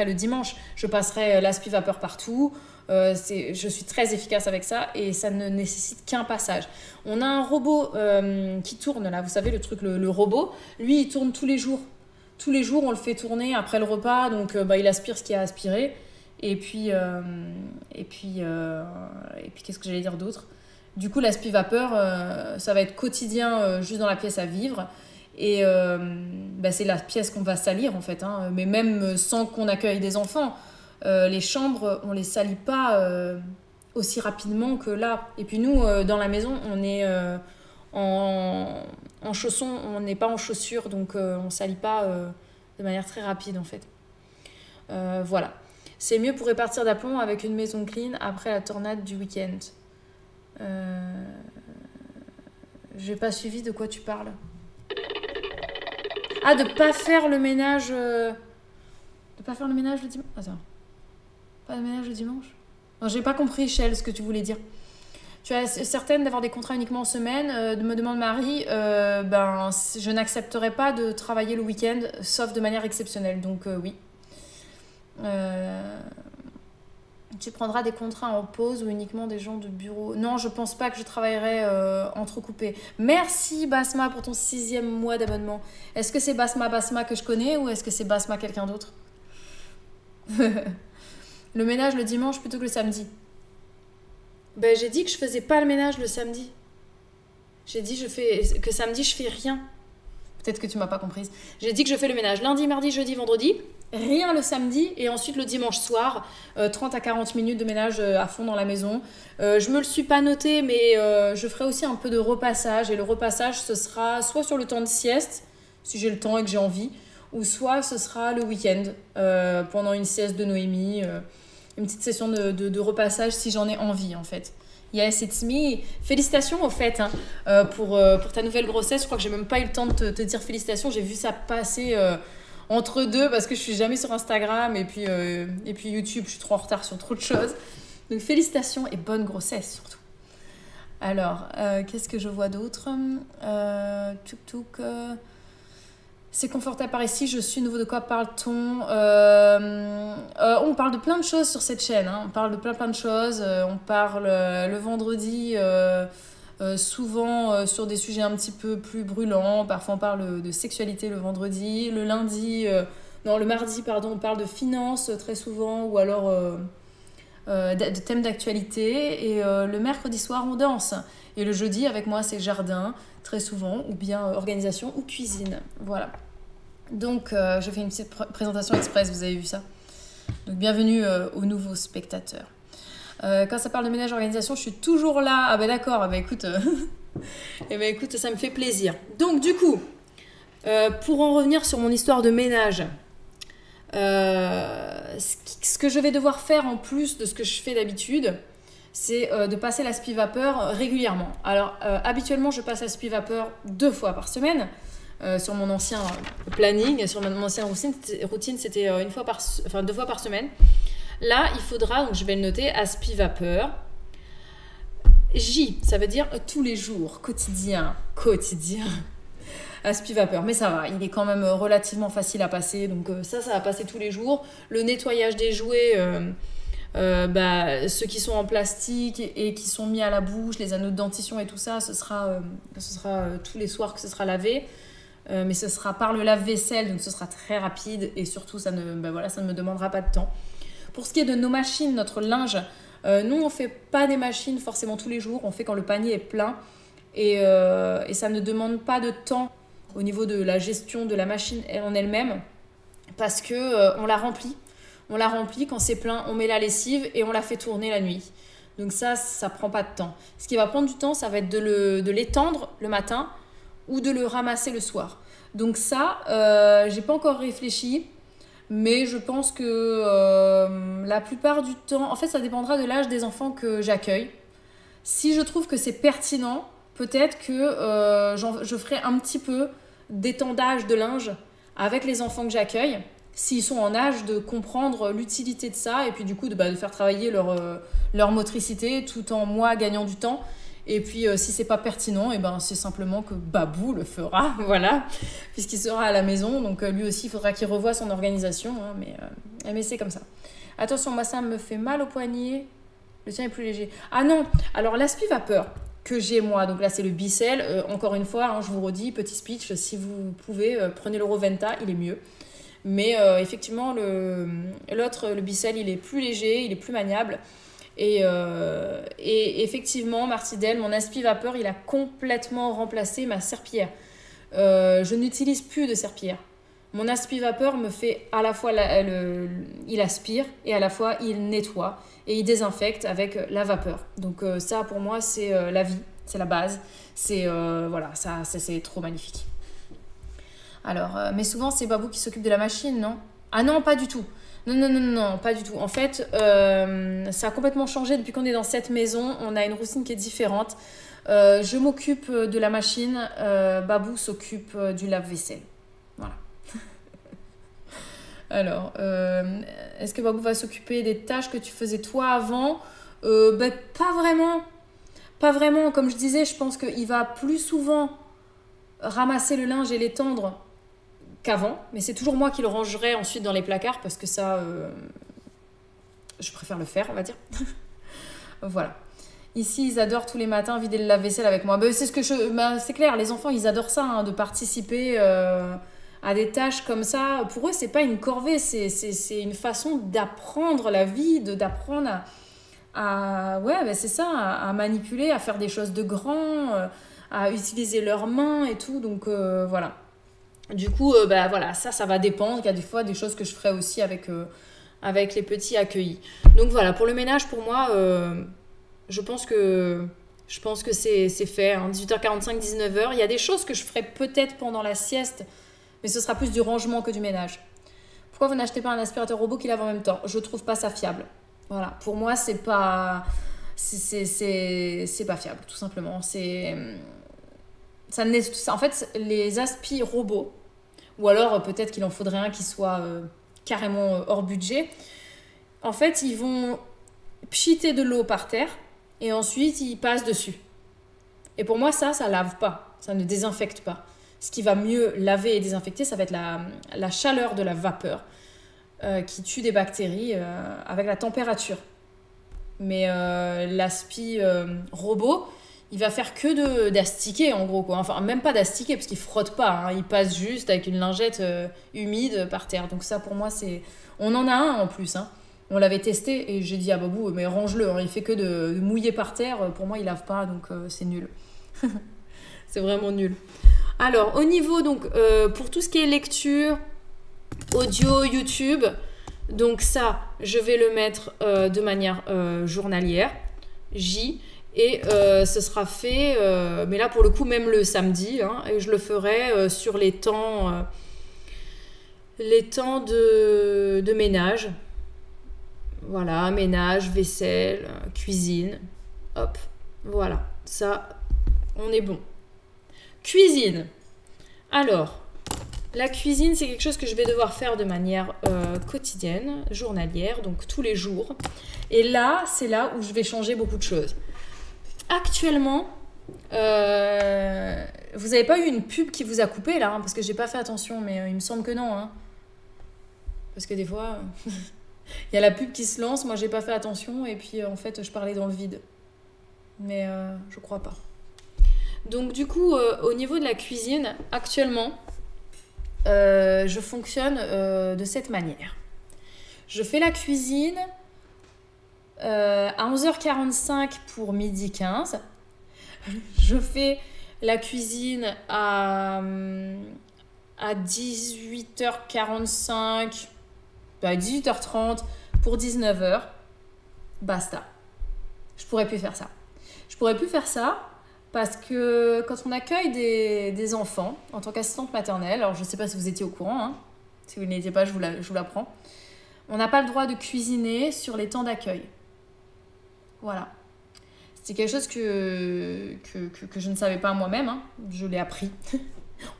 le dimanche. Je passerai l'aspi-vapeur partout. Je suis très efficace avec ça et ça ne nécessite qu'un passage. On a un robot qui tourne, là. Vous savez, le truc, le robot. Lui, il tourne tous les jours. Tous les jours, on le fait tourner après le repas. Donc, il aspire ce qu'il y a à aspirer. Et puis qu'est-ce que j'allais dire d'autre? Du coup, l'aspi-vapeur, ça va être quotidien juste dans la pièce à vivre. Et c'est la pièce qu'on va salir, en fait. Hein. Mais même sans qu'on accueille des enfants, les chambres, on les salit pas aussi rapidement que là. Et puis nous, dans la maison, on est en chaussons, on n'est pas en chaussures, donc on salit pas de manière très rapide, en fait. Voilà. C'est mieux pour répartir d'aplomb avec une maison clean après la tornade du week-end. J'ai pas suivi de quoi tu parles. Ah, de pas faire le ménage... De pas faire le ménage le dimanche... Attends. Pas de ménage le dimanche? Non, j'ai pas compris, Shell, ce que tu voulais dire. Tu es certaine d'avoir des contrats uniquement en semaine, me demande Marie. Je n'accepterai pas de travailler le week-end, sauf de manière exceptionnelle. Donc, oui. Tu prendras des contrats en pause ou uniquement des gens de bureau? Non, je pense pas que je travaillerai entrecoupé. Merci Basma pour ton 6e mois d'abonnement. Est-ce que c'est Basma que je connais ou est-ce que c'est Basma quelqu'un d'autre? Le ménage le dimanche plutôt que le samedi. Ben, j'ai dit que je faisais pas le ménage le samedi. J'ai dit que samedi je fais rien. Peut-être que tu m'as pas comprise. J'ai dit que je fais le ménage lundi, mardi, jeudi, vendredi. Rien le samedi et ensuite le dimanche soir, 30 à 40 minutes de ménage à fond dans la maison. Je me le suis pas noté, mais je ferai aussi un peu de repassage. Et le repassage, ce sera soit sur le temps de sieste, si j'ai le temps et que j'ai envie, ou soit ce sera le week-end, pendant une sieste de Noémie. une petite session de repassage si j'en ai envie en fait. Yes, it's me. Félicitations au fait hein, pour ta nouvelle grossesse. Je crois que j'ai même pas eu le temps de te dire félicitations. J'ai vu ça passer entre deux parce que je suis jamais sur Instagram et puis YouTube. Je suis trop en retard sur trop de choses. Donc félicitations et bonne grossesse surtout. Alors, qu'est-ce que je vois d'autre c'est confortable par ici, je suis nouveau. De quoi parle-t-on on parle de plein de choses sur cette chaîne. Hein. On parle de plein de choses. On parle le vendredi souvent sur des sujets un petit peu plus brûlants. Parfois on parle de sexualité le vendredi. Le mardi, pardon, on parle de finances très souvent ou alors de thèmes d'actualité. Et le mercredi soir, on danse. Et le jeudi, avec moi, c'est jardin, très souvent, ou bien organisation ou cuisine. Voilà. Donc, je fais une petite présentation express, vous avez vu ça. Donc, bienvenue aux nouveaux spectateurs. Quand ça parle de ménage organisation, je suis toujours là. Ah ben d'accord, écoute, écoute, ça me fait plaisir. Donc, du coup, pour en revenir sur mon histoire de ménage, ce que je vais devoir faire en plus de ce que je fais d'habitude, c'est de passer l'aspivapeur régulièrement. Alors, habituellement, je passe l'aspivapeur 2 fois par semaine. Sur mon ancien planning, sur mon ancienne routine, c'était 2 fois par semaine. Là, il faudra, donc je vais le noter, aspivapeur. J, ça veut dire tous les jours, quotidien. Aspivapeur, mais ça va, il est quand même relativement facile à passer. Donc ça va passer tous les jours. Le nettoyage des jouets... ceux qui sont en plastique et qui sont mis à la bouche, les anneaux de dentition et tout ça, ce sera tous les soirs que ce sera lavé, mais ce sera par le lave-vaisselle, donc ce sera très rapide et surtout ça ne me demandera pas de temps. Pour ce qui est de nos machines, notre linge, nous on fait pas des machines forcément tous les jours, on fait quand le panier est plein et ça ne demande pas de temps au niveau de la gestion de la machine en elle-même parce que on la remplit. On la remplit, quand c'est plein, on met la lessive et on la fait tourner la nuit. Donc ça prend pas de temps. Ce qui va prendre du temps, ça va être de l'étendre le matin ou de le ramasser le soir. Donc ça, j'ai pas encore réfléchi, mais je pense que la plupart du temps... En fait, ça dépendra de l'âge des enfants que j'accueille. Si je trouve que c'est pertinent, peut-être que je ferai un petit peu d'étendage de linge avec les enfants que j'accueille, s'ils sont en âge de comprendre l'utilité de ça et puis du coup de faire travailler leur motricité tout en moi gagnant du temps. Et puis si c'est pas pertinent, c'est simplement que Babou le fera, voilà, puisqu'il sera à la maison. Donc lui aussi, il faudra qu'il revoie son organisation, hein, mais c'est comme ça. Attention, moi ça me fait mal au poignet, le tien est plus léger. Ah non, alors l'aspivapeur que j'ai moi, donc là c'est le Bicel, encore une fois, hein, je vous redis, petit speech, si vous pouvez, prenez le Roventa, il est mieux. Mais effectivement, l'autre, le Bicel, il est plus léger, il est plus maniable. Et effectivement, Martidel, mon aspivapeur, il a complètement remplacé ma serpillière. Je n'utilise plus de serpillière. Mon aspivapeur me fait à la fois, il aspire et à la fois il nettoie et il désinfecte avec la vapeur. Donc ça, pour moi, c'est la vie, c'est la base. C'est trop magnifique. Alors, mais souvent, c'est Babou qui s'occupe de la machine, non? Ah non, pas du tout. Non, pas du tout. En fait, ça a complètement changé depuis qu'on est dans cette maison. On a une routine qui est différente. Je m'occupe de la machine. Babou s'occupe du lave-vaisselle. Voilà. Alors, est-ce que Babou va s'occuper des tâches que tu faisais toi avant? Pas vraiment. Pas vraiment. Comme je disais, je pense qu'il va plus souvent ramasser le linge et l'étendre qu'avant, mais c'est toujours moi qui le rangerai ensuite dans les placards parce que ça, je préfère le faire, on va dire. Voilà. Ici, ils adorent tous les matins vider le lave-vaisselle avec moi. C'est clair, les enfants, ils adorent ça, hein, de participer à des tâches comme ça. Pour eux, c'est pas une corvée, c'est une façon d'apprendre la vie, d'apprendre c'est ça, à manipuler, à faire des choses de grand, à utiliser leurs mains et tout. Donc voilà. Du coup, ça va dépendre. Il y a des fois des choses que je ferai aussi avec les petits accueillis. Donc voilà, pour le ménage, pour moi, je pense que c'est fait. Hein, 18h45, 19h. Il y a des choses que je ferai peut-être pendant la sieste, mais ce sera plus du rangement que du ménage. Pourquoi vous n'achetez pas un aspirateur robot qui lave en même temps? Je trouve pas ça fiable. Voilà, pour moi, c'est pas fiable, tout simplement. En fait, les aspi robots, ou alors peut-être qu'il en faudrait un qui soit carrément hors budget, en fait, ils vont pchiter de l'eau par terre et ensuite ils passent dessus. Et pour moi, ça lave pas, ça ne désinfecte pas. Ce qui va mieux laver et désinfecter, ça va être la chaleur de la vapeur qui tue des bactéries avec la température. Mais l'aspi robot, il va faire que d'astiquer en gros, quoi. Enfin, même pas d'astiquer parce qu'il frotte pas, hein. Il passe juste avec une lingette humide par terre. Donc ça, pour moi, c'est... On en a un en plus, hein. On l'avait testé et j'ai dit à Babou, mais range-le, hein. Il fait que de mouiller par terre. Pour moi, il lave pas, donc c'est nul. C'est vraiment nul. Alors, au niveau, donc, pour tout ce qui est lecture, audio, YouTube, donc ça, je vais le mettre de manière journalière, J, et ce sera fait, mais là, pour le coup, même le samedi, hein, et je le ferai sur les temps de ménage. Voilà, ménage, vaisselle, cuisine, hop, voilà, ça, on est bon. Cuisine. Alors, la cuisine, c'est quelque chose que je vais devoir faire de manière quotidienne, journalière, donc tous les jours. Et là, c'est là où je vais changer beaucoup de choses. Actuellement, vous n'avez pas eu une pub qui vous a coupé là, hein, parce que j'ai pas fait attention, mais il me semble que non. Hein. Parce que des fois, il y a la pub qui se lance, moi j'ai pas fait attention, et puis en fait, je parlais dans le vide. Mais je crois pas. Donc du coup, au niveau de la cuisine, actuellement, je fonctionne de cette manière. Je fais la cuisine à 11h45 pour midi 15. Je fais la cuisine à 18h45, à 18h30 pour 19h. Basta. Je pourrais plus faire ça. Je pourrais plus faire ça parce que quand on accueille des enfants en tant qu'assistante maternelle, alors je ne sais pas si vous étiez au courant, hein, si vous n'étiez pas, je vous l'apprends, on n'a pas le droit de cuisiner sur les temps d'accueil. Voilà. C'est quelque chose que je ne savais pas moi-même, hein. Je l'ai appris.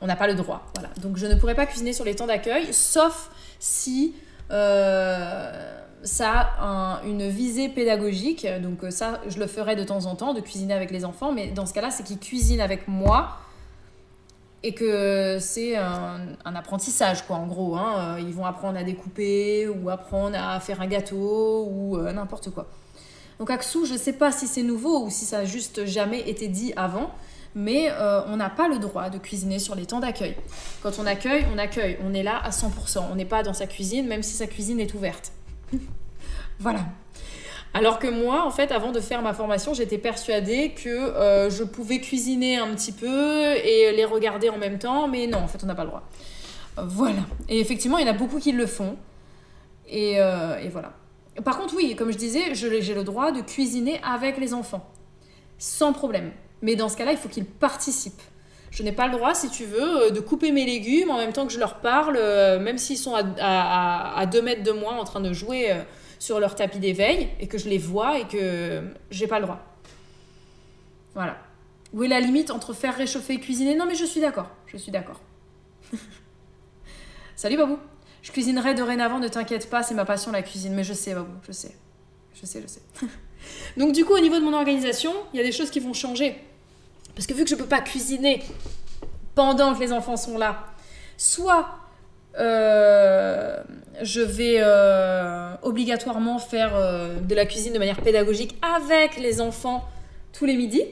On n'a pas le droit. Voilà. Donc je ne pourrais pas cuisiner sur les temps d'accueil, sauf si ça a une visée pédagogique. Donc ça, je le ferai de temps en temps, de cuisiner avec les enfants. Mais dans ce cas-là, c'est qu'ils cuisinent avec moi et que c'est un apprentissage, quoi, en gros. Hein. Ils vont apprendre à découper ou apprendre à faire un gâteau ou n'importe quoi. Donc Aksu, je ne sais pas si c'est nouveau ou si ça a juste jamais été dit avant, mais on n'a pas le droit de cuisiner sur les temps d'accueil. Quand on accueille, on accueille. On est là à 100%. On n'est pas dans sa cuisine, même si sa cuisine est ouverte. Voilà. Alors que moi, en fait, avant de faire ma formation, j'étais persuadée que je pouvais cuisiner un petit peu et les regarder en même temps, mais non, en fait, on n'a pas le droit. Voilà. Et effectivement, il y en a beaucoup qui le font. Et voilà. Par contre, oui, comme je disais, j'ai le droit de cuisiner avec les enfants. Sans problème. Mais dans ce cas-là, il faut qu'ils participent. Je n'ai pas le droit, si tu veux, de couper mes légumes en même temps que je leur parle, même s'ils sont à 2 mètres de moi en train de jouer sur leur tapis d'éveil et que je les vois et que j'ai pas le droit. Voilà. Où est la limite entre faire réchauffer et cuisiner? Non, mais je suis d'accord. Je suis d'accord. Salut, Babou. Je cuisinerai dorénavant, ne t'inquiète pas, c'est ma passion la cuisine. Mais je sais, Babou, je sais. Je sais. Donc du coup, au niveau de mon organisation, il y a des choses qui vont changer. Parce que vu que je ne peux pas cuisiner pendant que les enfants sont là, soit je vais obligatoirement faire de la cuisine de manière pédagogique avec les enfants tous les midis,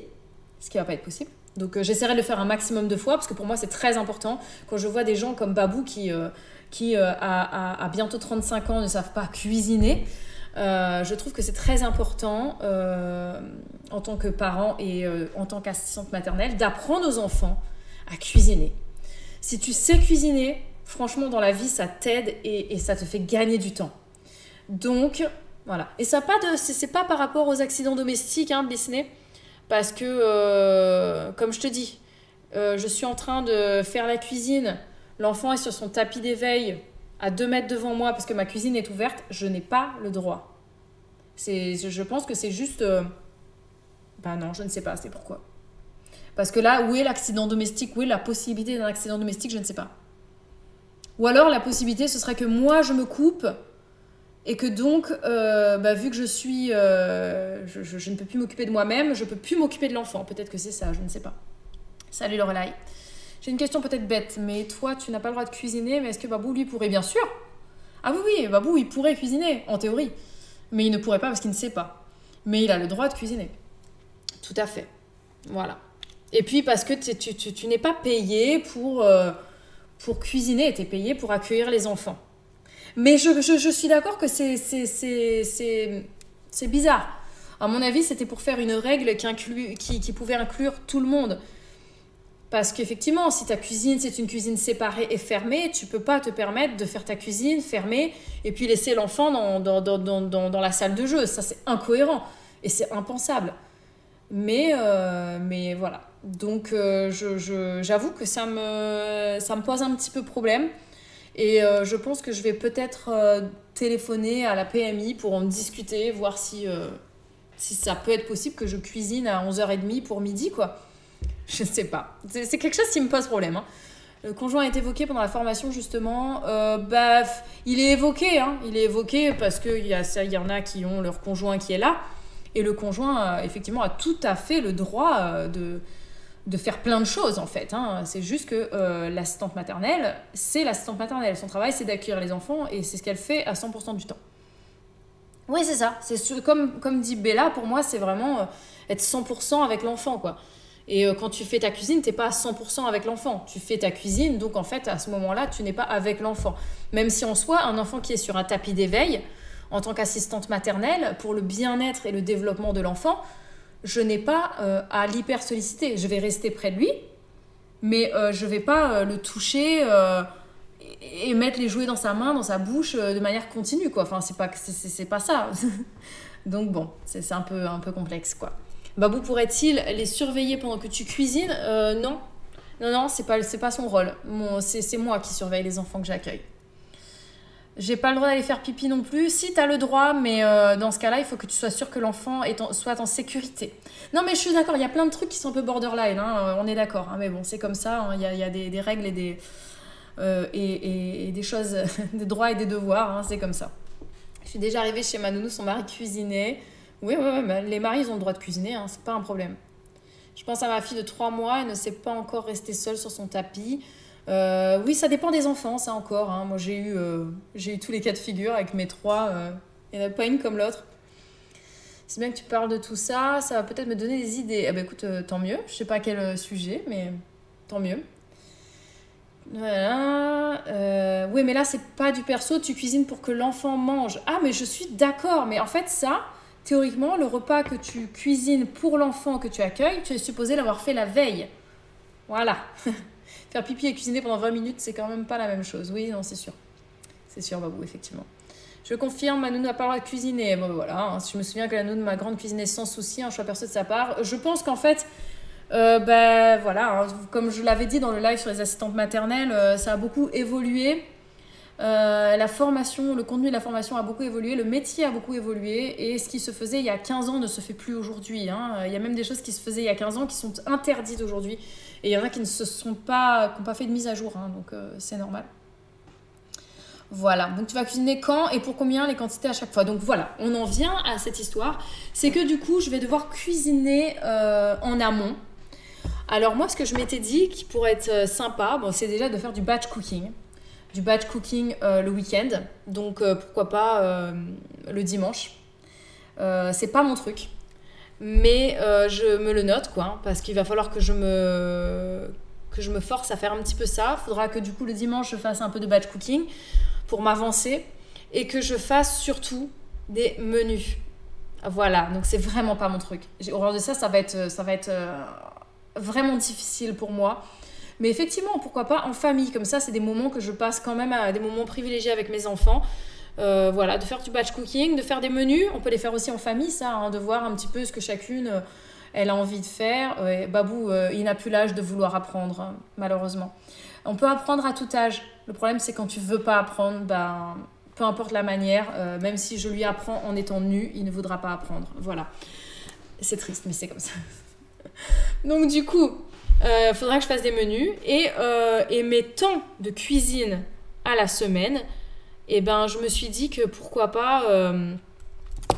ce qui ne va pas être possible. Donc j'essaierai de le faire un maximum de fois, parce que pour moi c'est très important. Quand je vois des gens comme Babou qui à bientôt 35 ans ne savent pas cuisiner, je trouve que c'est très important en tant que parent et en tant qu'assistante maternelle d'apprendre aux enfants à cuisiner. Si tu sais cuisiner, franchement dans la vie ça t'aide et ça te fait gagner du temps. Donc voilà. Et ça c'est pas par rapport aux accidents domestiques, hein, Disney, parce que comme je te dis, je suis en train de faire la cuisine. L'enfant est sur son tapis d'éveil à 2 mètres devant moi parce que ma cuisine est ouverte. Je n'ai pas le droit. Je pense que c'est juste... Ben non, je ne sais pas, c'est pourquoi. Parce que là, où est l'accident domestique? Où est la possibilité d'un accident domestique? Je ne sais pas. Ou alors, la possibilité, ce serait que moi, je me coupe et que donc, vu que je suis... je ne peux plus m'occuper de moi-même, je ne peux plus m'occuper de l'enfant. Peut-être que c'est ça, je ne sais pas. Salut Lorelai. J'ai une question peut-être bête, mais toi, tu n'as pas le droit de cuisiner, mais est-ce que Babou, lui, pourrait? Bien sûr. Ah oui, Babou, il pourrait cuisiner, en théorie. Mais il ne pourrait pas parce qu'il ne sait pas. Mais il a le droit de cuisiner. Tout à fait. Voilà. Et puis parce que tu n'es pas payé pour cuisiner, tu es payé pour accueillir les enfants. Mais je suis d'accord que c'est bizarre. À mon avis, c'était pour faire une règle qui pouvait inclure tout le monde. Parce qu'effectivement, si ta cuisine, c'est une cuisine séparée et fermée, tu peux pas te permettre de faire ta cuisine fermée et puis laisser l'enfant dans la salle de jeu. Ça, c'est incohérent et c'est impensable. Mais voilà. Donc, j'avoue que ça me pose un petit peu problème. Et je pense que je vais peut-être téléphoner à la PMI pour en discuter, voir si ça peut être possible que je cuisine à 11h30 pour midi, quoi. Je ne sais pas. C'est quelque chose qui me pose problème. Hein. Le conjoint est évoqué pendant la formation, justement. Il est évoqué. Hein. Il est évoqué parce qu'il y en a qui ont leur conjoint qui est là. Et le conjoint, effectivement, a tout à fait le droit de faire plein de choses, en fait. Hein. C'est juste que l'assistante maternelle, c'est l'assistante maternelle. Son travail, c'est d'accueillir les enfants et c'est ce qu'elle fait à 100% du temps. Oui, c'est ça. Comme dit Bella, pour moi, c'est vraiment être 100% avec l'enfant, quoi. Et quand tu fais ta cuisine, tu n'es pas à 100% avec l'enfant. Tu fais ta cuisine, donc en fait, à ce moment-là, tu n'es pas avec l'enfant. Même si en soi, un enfant qui est sur un tapis d'éveil, en tant qu'assistante maternelle, pour le bien-être et le développement de l'enfant, je n'ai pas à l'hyper solliciter. Je vais rester près de lui, mais je ne vais pas le toucher et mettre les jouets dans sa main, dans sa bouche, de manière continue, quoi. Enfin, c'est pas ça. Donc bon, c'est un peu complexe, quoi. Babou pourrait-il les surveiller pendant que tu cuisines? Non. Non, c'est pas son rôle. C'est moi qui surveille les enfants que j'accueille. J'ai pas le droit d'aller faire pipi non plus. Si, t'as le droit, mais dans ce cas-là, il faut que tu sois sûr que l'enfant soit en sécurité. Non, mais je suis d'accord, il y a plein de trucs qui sont un peu borderline, hein, on est d'accord. Hein, mais bon, c'est comme ça, hein, y a des règles et des choses, des droits et des devoirs, hein, c'est comme ça. Je suis déjà arrivée chez ma nounou, son mari cuisinait. Oui, bah, les maris, ils ont le droit de cuisiner, hein, c'est pas un problème. Je pense à ma fille de 3 mois, elle ne sait pas encore rester seule sur son tapis. Oui, ça dépend des enfants, ça encore. Hein. Moi, j'ai eu tous les cas de figure avec mes 3. Il n'y en a pas une comme l'autre. C'est bien que tu parles de tout ça, ça va peut-être me donner des idées. Ah bah écoute, tant mieux. Je sais pas quel sujet, mais tant mieux. Voilà. Oui, mais là, c'est pas du perso, tu cuisines pour que l'enfant mange. Ah, mais je suis d'accord. Mais en fait, ça, théoriquement, le repas que tu cuisines pour l'enfant que tu accueilles, tu es supposé l'avoir fait la veille. Voilà. Faire pipi et cuisiner pendant 20 minutes, c'est quand même pas la même chose. Oui, non, c'est sûr. C'est sûr, Babou, effectivement. Je confirme, ma nounou n'a pas le droit de cuisiner. Bon, voilà, hein, je me souviens que la nounou de ma grande cuisinait sans souci, un choix perso de sa part. Je pense qu'en fait, voilà, hein, comme je l'avais dit dans le live sur les assistantes maternelles, ça a beaucoup évolué. La formation, le contenu de la formation a beaucoup évolué, le métier a beaucoup évolué et ce qui se faisait il y a 15 ans ne se fait plus aujourd'hui. Hein. Il y a même des choses qui se faisaient il y a 15 ans qui sont interdites aujourd'hui et il y en a qui n'ont pas fait de mise à jour, hein, donc c'est normal. Voilà, donc tu vas cuisiner quand et pour combien, les quantités à chaque fois. Donc voilà, on en vient à cette histoire. C'est que du coup, je vais devoir cuisiner en amont. Alors moi, ce que je m'étais dit qui pourrait être sympa, bon, c'est déjà de faire du batch cooking. Du batch cooking le week-end, donc pourquoi pas le dimanche. C'est pas mon truc, mais je me le note, quoi, parce qu'il va falloir que je me force à faire un petit peu ça. Il faudra que du coup le dimanche je fasse un peu de batch cooking pour m'avancer et que je fasse surtout des menus. Voilà, donc c'est vraiment pas mon truc. J'ai horreur de ça, ça va être vraiment difficile pour moi. Mais effectivement, pourquoi pas en famille, comme ça, c'est des moments que je passe quand même à des moments privilégiés avec mes enfants. Voilà, de faire du batch cooking, de faire des menus. On peut les faire aussi en famille, ça, hein, de voir un petit peu ce que chacune elle a envie de faire. Babou, il n'a plus l'âge de vouloir apprendre, hein, malheureusement. On peut apprendre à tout âge. Le problème, c'est quand tu veux pas apprendre, ben, peu importe la manière, même si je lui apprends en étant nu, il ne voudra pas apprendre. Voilà. C'est triste, mais c'est comme ça. Donc du coup, faudra que je fasse des menus. Et mes temps de cuisine à la semaine, eh ben, je me suis dit que pourquoi pas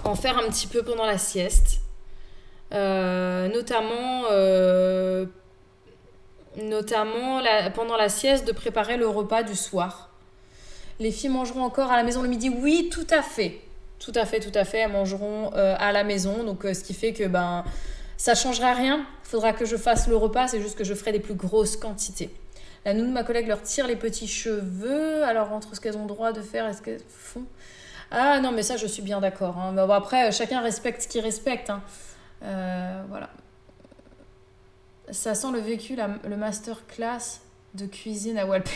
en faire un petit peu pendant la sieste. Notamment pendant la sieste, de préparer le repas du soir. Les filles mangeront encore à la maison le midi? Oui, tout à fait. Tout à fait. Elles mangeront à la maison. Donc, ce qui fait que ça ne changera rien. Il faudra que je fasse le repas. C'est juste que je ferai des plus grosses quantités. La nounou de ma collègue leur tire les petits cheveux. Alors, entre ce qu'elles ont le droit de faire et ce qu'elles font... Ah non, mais ça, je suis bien d'accord. Hein. Bon, après, chacun respecte ce qu'il respecte. Hein. Voilà. Ça sent le vécu, le masterclass de cuisine à Walpé.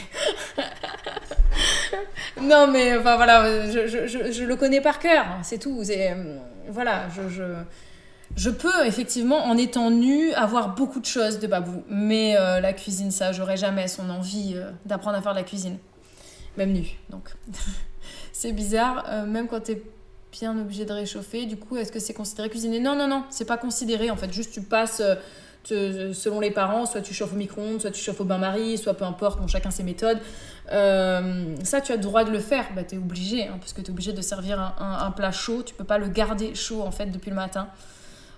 Non, mais enfin voilà, je le connais par cœur, c'est tout. Voilà, je peux effectivement, en étant nue, avoir beaucoup de choses de Babou. Mais la cuisine, ça, j'aurais jamais son envie d'apprendre à faire de la cuisine. Même nue, donc. C'est bizarre, même quand t'es bien obligé de réchauffer. Du coup, est-ce que c'est considéré cuisiner? Non, c'est pas considéré. En fait, juste tu passes... selon les parents, soit tu chauffes au micro-ondes, soit tu chauffes au bain-marie, soit peu importe, bon, chacun ses méthodes. Ça, tu as le droit de le faire, t'es obligé, hein, parce que tu es obligé de servir un plat chaud, tu peux pas le garder chaud en fait depuis le matin.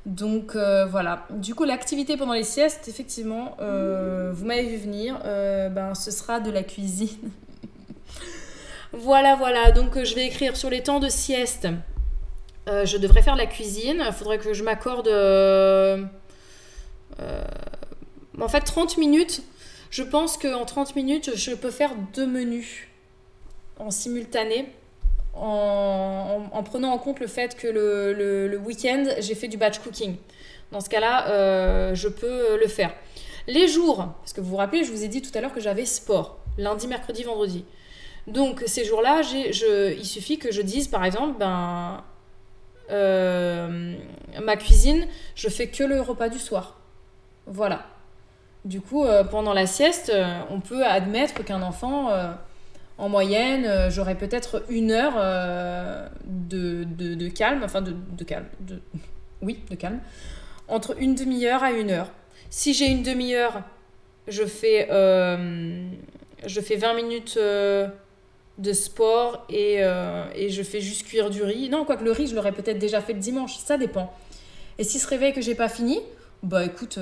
Donc voilà. Du coup, l'activité pendant les siestes, effectivement, vous m'avez vu venir, ce sera de la cuisine. Voilà, donc je vais écrire sur les temps de sieste. Je devrais faire de la cuisine, il faudrait que je m'accorde... en fait 30 minutes, je pense qu'en 30 minutes je peux faire 2 menus en simultané en prenant en compte le fait que le week-end j'ai fait du batch cooking. Dans ce cas là je peux le faire les jours, parce que vous vous rappelez, je vous ai dit tout à l'heure que j'avais sport lundi, mercredi, vendredi. Donc ces jours là il suffit que je dise par exemple ma cuisine, je fais que le repas du soir. Voilà. Du coup, pendant la sieste, on peut admettre qu'un enfant, en moyenne, j'aurait peut-être 1 heure de calme, enfin de calme, de calme, entre une demi-heure à 1 heure. Si j'ai une demi-heure, je fais 20 minutes de sport et je fais juste cuire du riz. Non, quoique le riz, je l'aurais peut-être déjà fait le dimanche, ça dépend. Et si se réveille que j'ai pas fini, écoute,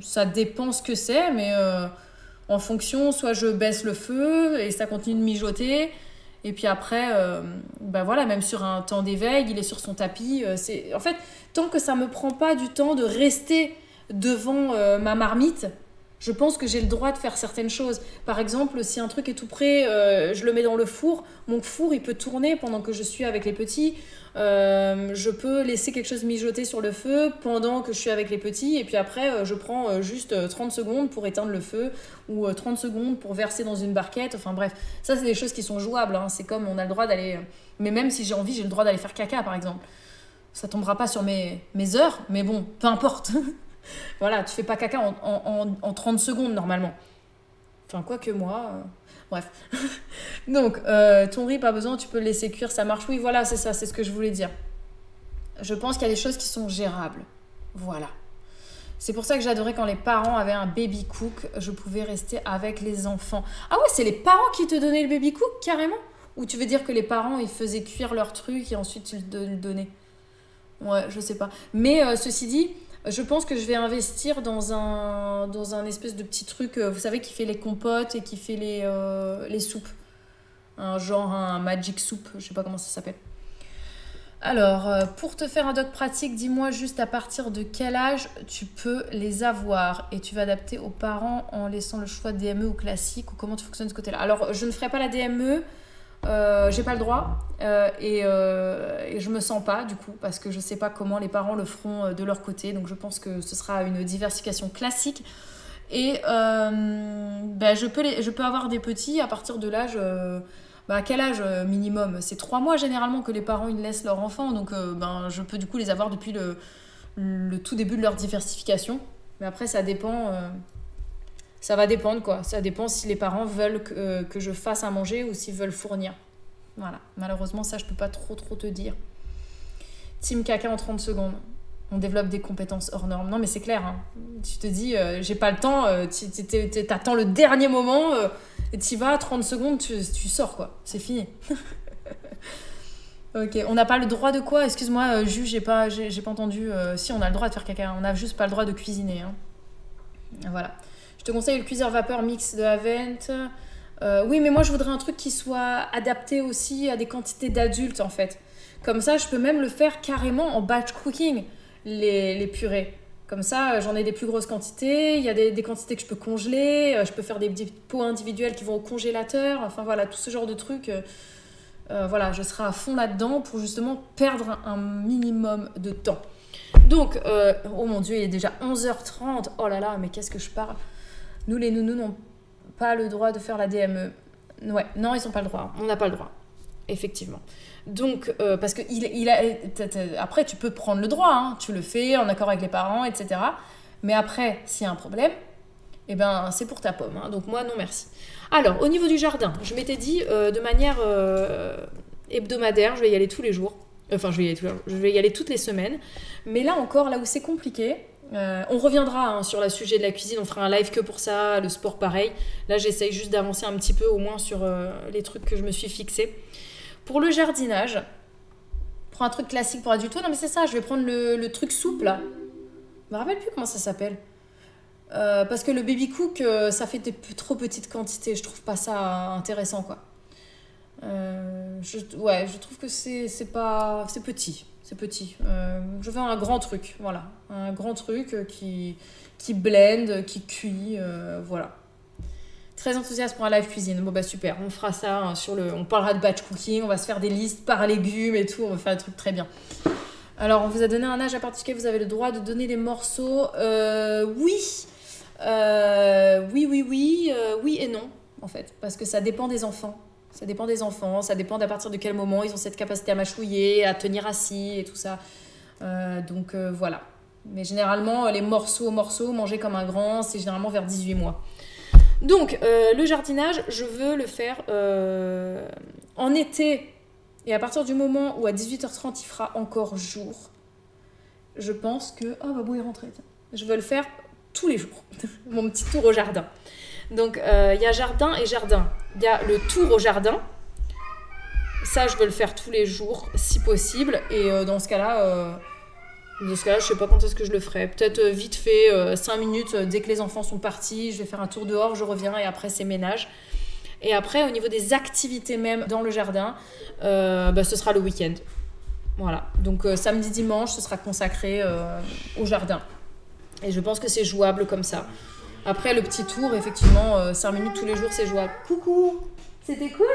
ça dépend ce que c'est, mais en fonction, soit je baisse le feu et ça continue de mijoter, et puis après, voilà, même sur un temps d'éveil, il est sur son tapis. En fait, tant que ça me prend pas du temps de rester devant ma marmite, je pense que j'ai le droit de faire certaines choses. Par exemple, si un truc est tout prêt, je le mets dans le four. Mon four, il peut tourner pendant que je suis avec les petits. Je peux laisser quelque chose mijoter sur le feu pendant que je suis avec les petits. Et puis après, je prends juste 30 secondes pour éteindre le feu ou 30 secondes pour verser dans une barquette. Enfin bref, ça, c'est des choses qui sont jouables. Hein. C'est comme on a le droit d'aller... Mais même si j'ai envie, j'ai le droit d'aller faire caca, par exemple. Ça tombera pas sur mes heures, mais bon, peu importe. Voilà, tu fais pas caca en 30 secondes normalement. Enfin, quoi que moi... Bref. Donc, ton riz, pas besoin, tu peux le laisser cuire, ça marche. Oui, voilà, c'est ça, c'est ce que je voulais dire. Je pense qu'il y a des choses qui sont gérables. Voilà. C'est pour ça que j'adorais quand les parents avaient un baby cook, je pouvais rester avec les enfants. Ah ouais, c'est les parents qui te donnaient le baby cook, carrément? Ou tu veux dire que les parents, ils faisaient cuire leur truc et ensuite tu le donnais? Ouais, je sais pas. Mais ceci dit... Je pense que je vais investir dans un espèce de petit truc, vous savez, qui fait les compotes et qui fait les soupes. Genre un magic soup, je sais pas comment ça s'appelle. Alors, pour te faire un doc pratique, dis-moi juste à partir de quel âge tu peux les avoir. Et tu vas adapter aux parents en laissant le choix DME ou classique, ou comment tu fonctionnes de ce côté-là. Alors, je ne ferai pas la DME. J'ai pas le droit et je me sens pas du coup parce que je sais pas comment les parents le feront de leur côté, donc je pense que ce sera une diversification classique et je peux avoir des petits à partir de l'âge à quel âge minimum? C'est 3 mois généralement que les parents ils laissent leur enfant, donc je peux du coup les avoir depuis le tout début de leur diversification, mais après ça dépend. Ça va dépendre quoi. Ça dépend si les parents veulent que je fasse à manger ou s'ils veulent fournir. Voilà, malheureusement, ça, je peux pas trop te dire. Team caca en 30 secondes. On développe des compétences hors normes. Non, mais c'est clair. Hein. Tu te dis, j'ai pas le temps, t'attends le dernier moment, et t'y vas, 30 secondes, tu sors, quoi. C'est fini. Ok, on n'a pas le droit de quoi? Excuse-moi, juge, j'ai pas entendu. Si, on a le droit de faire caca, on n'a juste pas le droit de cuisiner. Hein. Voilà. Je te conseille le cuiseur vapeur mix de Avent. Oui, mais moi, je voudrais un truc qui soit adapté aussi à des quantités d'adultes, en fait. Comme ça, je peux même le faire carrément en batch cooking, les purées. Comme ça, j'en ai des plus grosses quantités. Il y a des quantités que je peux congeler. Je peux faire des petits pots individuels qui vont au congélateur. Enfin, voilà, tout ce genre de trucs. Voilà, je serai à fond là-dedans pour justement perdre un minimum de temps. Donc, oh mon Dieu, il est déjà 11h30. Oh là là, mais qu'est-ce que je parle? Nous, les nounous, n'ont pas le droit de faire la DME. Ouais, non, ils n'ont pas le droit. On n'a pas le droit, effectivement. Donc, parce que après, tu peux prendre le droit. Hein. Tu le fais en accord avec les parents, etc. Mais après, s'il y a un problème, eh ben, c'est pour ta pomme. Hein. Donc, moi, non, merci. Alors, au niveau du jardin, je m'étais dit de manière hebdomadaire, je vais y aller tous les jours. Enfin, je vais y aller toutes les semaines. Mais là encore, là où c'est compliqué, on reviendra hein, sur le sujet de la cuisine. On fera un live que pour ça, le sport pareil. Là, j'essaye juste d'avancer un petit peu au moins sur les trucs que je me suis fixés. Pour le jardinage, prends un truc classique pour adultes. Non, mais c'est ça, je vais prendre le truc souple là. Je me rappelle plus comment ça s'appelle. Parce que le baby cook, ça fait des trop petites quantités. Je trouve pas ça intéressant, quoi. Je trouve que c'est petit. C'est petit. Je veux un grand truc, voilà. Un grand truc qui blende, qui cuit, voilà. Très enthousiaste pour un live cuisine. Bon, bah super, on fera ça hein, on parlera de batch cooking, on va se faire des listes par légumes et tout, on va faire des trucs très bien. Alors, on vous a donné un âge à particulier, vous avez le droit de donner des morceaux. Oui. Oui et non, en fait, parce que ça dépend des enfants. Ça dépend d'à partir de quel moment ils ont cette capacité à mâchouiller, à tenir assis et tout ça. Donc voilà. Mais généralement, les morceaux, manger comme un grand, c'est généralement vers 18 mois. Donc, le jardinage, je veux le faire en été. Et à partir du moment où à 18h30, il fera encore jour, je pense que... Ah, Babou est rentré. Je veux le faire tous les jours. Mon petit tour au jardin. Donc, il y a jardin et jardin. Il y a le tour au jardin. Ça, je veux le faire tous les jours, si possible. Et dans ce cas-là, je sais pas quand est-ce que je le ferai. Peut-être vite fait, 5 minutes, dès que les enfants sont partis, je vais faire un tour dehors, je reviens et après, c'est ménage. Et après, au niveau des activités même dans le jardin, ce sera le week-end. Voilà. Donc, samedi, dimanche, ce sera consacré au jardin. Et je pense que c'est jouable comme ça. Après, le petit tour, effectivement, 5 minutes tous les jours, c'est jouable. Coucou, c'était cool.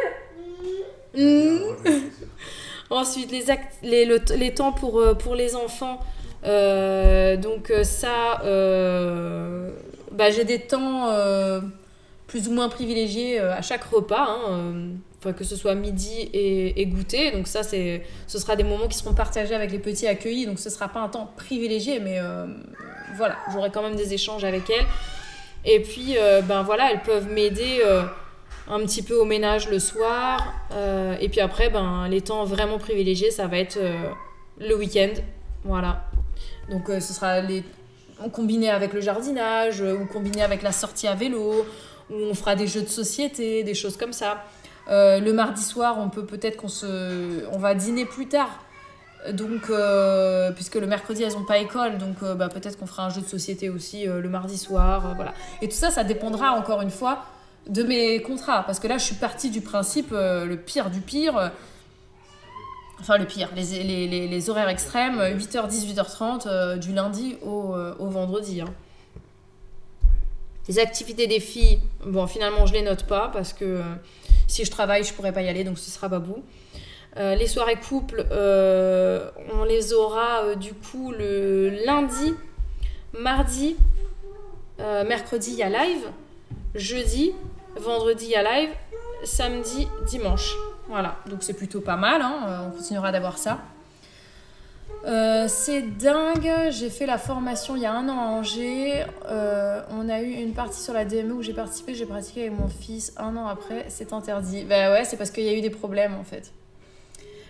Ensuite, les temps pour les enfants. Donc ça, j'ai des temps plus ou moins privilégiés à chaque repas. Hein, que ce soit midi et goûter. Donc ça, ce sera des moments qui seront partagés avec les petits accueillis. Donc ce ne sera pas un temps privilégié, mais voilà, j'aurai quand même des échanges avec elles. Et puis, elles peuvent m'aider un petit peu au ménage le soir. Et puis après, les temps vraiment privilégiés, ça va être le week-end. Voilà. Donc, ce sera combiné avec le jardinage ou combiné avec la sortie à vélo, où on fera des jeux de société, des choses comme ça. Le mardi soir, peut-être on va dîner plus tard. Donc, puisque le mercredi, elles n'ont pas école, donc peut-être qu'on fera un jeu de société aussi le mardi soir. Voilà. Et tout ça, ça dépendra encore une fois de mes contrats. Parce que là, je suis partie du principe, le pire du pire. Enfin, le pire, les horaires extrêmes, 8h, 18h30, du lundi au vendredi. Hein. Les activités des filles, finalement, je ne les note pas parce que si je travaille, je ne pourrais pas y aller, donc ce sera Babou. Les soirées couples, on les aura du coup le lundi, mardi, mercredi, il y a live, jeudi, vendredi, il y a live, samedi, dimanche. Voilà, donc c'est plutôt pas mal, hein, on continuera d'avoir ça. C'est dingue, j'ai fait la formation il y a 1 an à Angers. On a eu une partie sur la DME où j'ai participé, j'ai pratiqué avec mon fils 1 an après, c'est interdit. Bah ouais, c'est parce qu'il y a eu des problèmes en fait.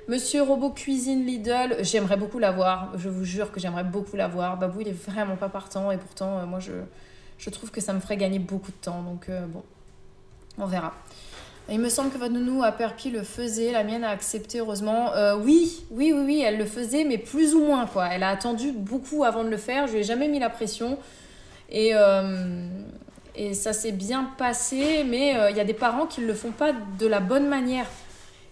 Monsieur Robot Cuisine Lidl, j'aimerais beaucoup l'avoir, je vous jure que j'aimerais beaucoup l'avoir. Babou il est vraiment pas partant et pourtant moi je trouve que ça me ferait gagner beaucoup de temps, donc bon, on verra. Il me semble que votre nounou à Perpi le faisait, la mienne a accepté heureusement. Oui, elle le faisait, mais plus ou moins quoi. Elle a attendu beaucoup avant de le faire, je lui ai jamais mis la pression. Et ça s'est bien passé, mais il y a des parents qui ne le font pas de la bonne manière.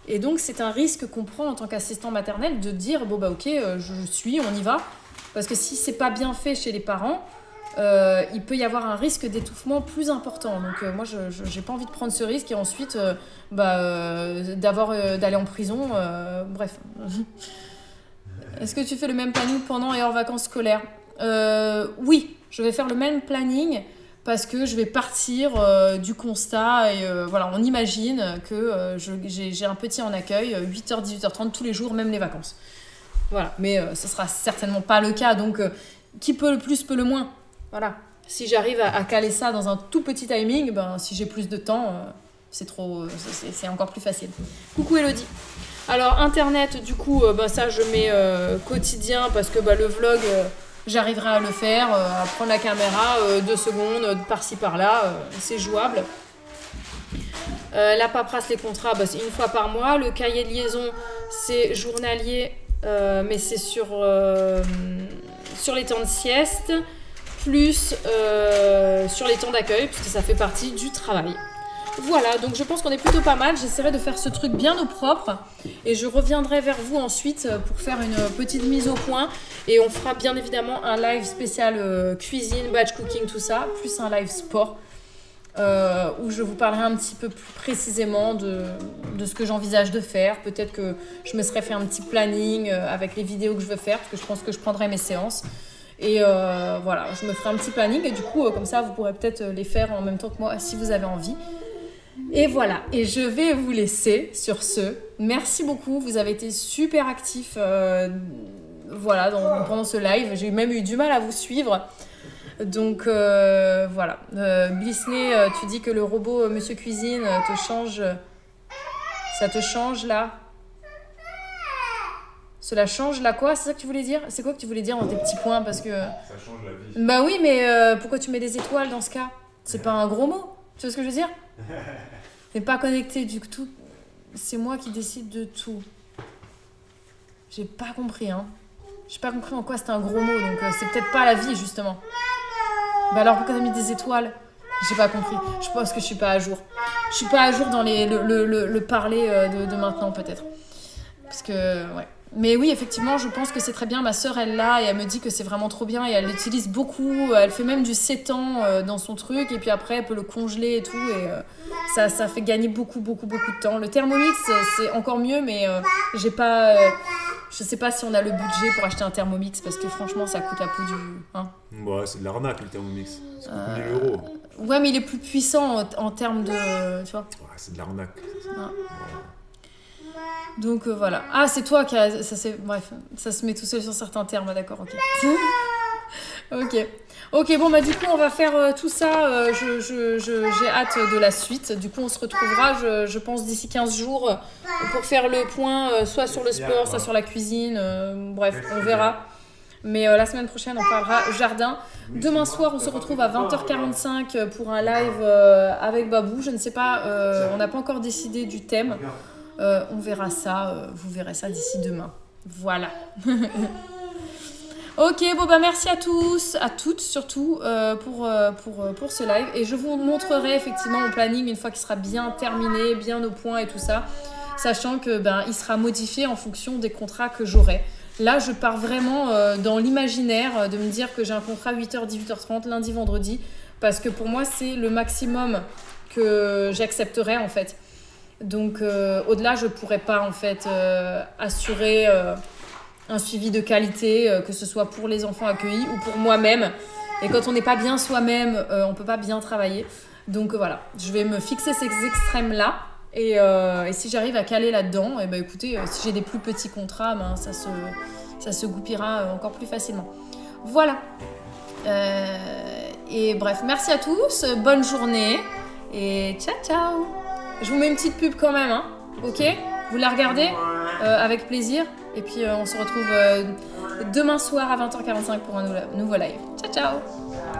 Et donc c'est un risque qu'on prend en tant qu'assistant maternel de dire bon bah ok, je suis, on y va. Parce que si c'est pas bien fait chez les parents, il peut y avoir un risque d'étouffement plus important. Donc moi, je n'ai pas envie de prendre ce risque et ensuite d'aller en prison. Bref. Est-ce que tu fais le même planning pendant et hors vacances scolaires? Oui, je vais faire le même planning parce que je vais partir du constat et voilà, on imagine que j'ai un petit en accueil 8h, 18h30 tous les jours, même les vacances. Voilà, mais ce sera certainement pas le cas. Donc, qui peut le plus, peut le moins. Voilà, si j'arrive à caler ça dans un tout petit timing, ben, si j'ai plus de temps, c'est encore plus facile. Coucou Elodie. Alors internet, du coup, ça je mets quotidien parce que le vlog, j'arriverai à le faire, à prendre la caméra 2 secondes par-ci par-là, c'est jouable. La paperasse, les contrats, c'est 1 fois par mois. Le cahier de liaison, c'est journalier, mais c'est sur les temps de sieste. Plus sur les temps d'accueil, puisque ça fait partie du travail. Voilà, donc je pense qu'on est plutôt pas mal. J'essaierai de faire ce truc bien au propre et je reviendrai vers vous ensuite pour faire une petite mise au point. Et on fera bien évidemment un live spécial cuisine, batch cooking, tout ça, plus un live sport où je vous parlerai un petit peu plus précisément de ce que j'envisage de faire. Peut-être que je me serais fait un petit planning avec les vidéos que je veux faire, parce que je pense que je prendrai mes séances. Et voilà, je me ferai un petit planning et du coup, comme ça, vous pourrez peut-être les faire en même temps que moi si vous avez envie. Et voilà, et je vais vous laisser sur ce. Merci beaucoup, vous avez été super actifs voilà, pendant ce live. J'ai même eu du mal à vous suivre. Donc voilà. Blisney, tu dis que le robot Monsieur Cuisine te change. Ça te change là? Cela change la quoi? C'est ça que tu voulais dire? C'est quoi que tu voulais dire dans tes petits points? Parce que... Ça change la vie. Bah oui, mais pourquoi tu mets des étoiles dans ce cas? C'est pas un gros mot? Tu vois ce que je veux dire? T'es pas connecté du tout. C'est moi qui décide de tout. J'ai pas compris, hein. J'ai pas compris en quoi c'était un gros mot, donc c'est peut-être pas la vie, justement. Bah alors pourquoi t'as mis des étoiles? J'ai pas compris. Je pense que je suis pas à jour. Je suis pas à jour dans le parler de maintenant, peut-être. Parce que, ouais. Mais oui, effectivement, je pense que c'est très bien. Ma sœur, elle l'a et elle me dit que c'est vraiment trop bien et elle l'utilise beaucoup. Elle fait même du sétan dans son truc et puis après, elle peut le congeler et tout. Et ça fait gagner beaucoup de temps. Le Thermomix, c'est encore mieux, mais j'ai pas... je sais pas si on a le budget pour acheter un Thermomix parce que franchement, ça coûte la peau du... Hein. Ouais, c'est de l'arnaque, le Thermomix. Ça coûte 1000 €. Ouais, mais il est plus puissant en termes de... Tu vois? Ouais, c'est de l'arnaque. Ouais. Donc voilà. Ah, c'est toi qui a... Bref, ça se met tout seul sur certains termes, d'accord, ok. Ok, bon, du coup, on va faire tout ça. J'ai hâte de la suite. Du coup, on se retrouvera, je pense, d'ici 15 jours pour faire le point, soit sur le sport, soit sur la cuisine. Bref, on verra. Mais la semaine prochaine, on parlera jardin. Demain soir, on se retrouve à 20h45 pour un live avec Babou. Je ne sais pas, on n'a pas encore décidé du thème. On verra ça, vous verrez ça d'ici demain. Voilà. Ok, bon merci à tous, à toutes surtout pour ce live. Et je vous montrerai effectivement mon planning une fois qu'il sera bien terminé, bien au point et tout ça. Sachant que il sera modifié en fonction des contrats que j'aurai. Là, je pars vraiment dans l'imaginaire de me dire que j'ai un contrat 8h, 18h30, lundi, vendredi. Parce que pour moi, c'est le maximum que j'accepterai en fait. Donc au-delà, je ne pourrais pas en fait assurer un suivi de qualité, que ce soit pour les enfants accueillis ou pour moi-même. Et quand on n'est pas bien soi-même, on ne peut pas bien travailler. Donc voilà, je vais me fixer ces extrêmes-là. Et si j'arrive à caler là-dedans, et ben écoutez, si j'ai des plus petits contrats, ben, ça se goupillera encore plus facilement. Voilà. Et bref, merci à tous, bonne journée et ciao ciao. Je vous mets une petite pub quand même, hein, ok? Vous la regardez avec plaisir et puis on se retrouve demain soir à 20h45 pour un nouveau live. Ciao ciao.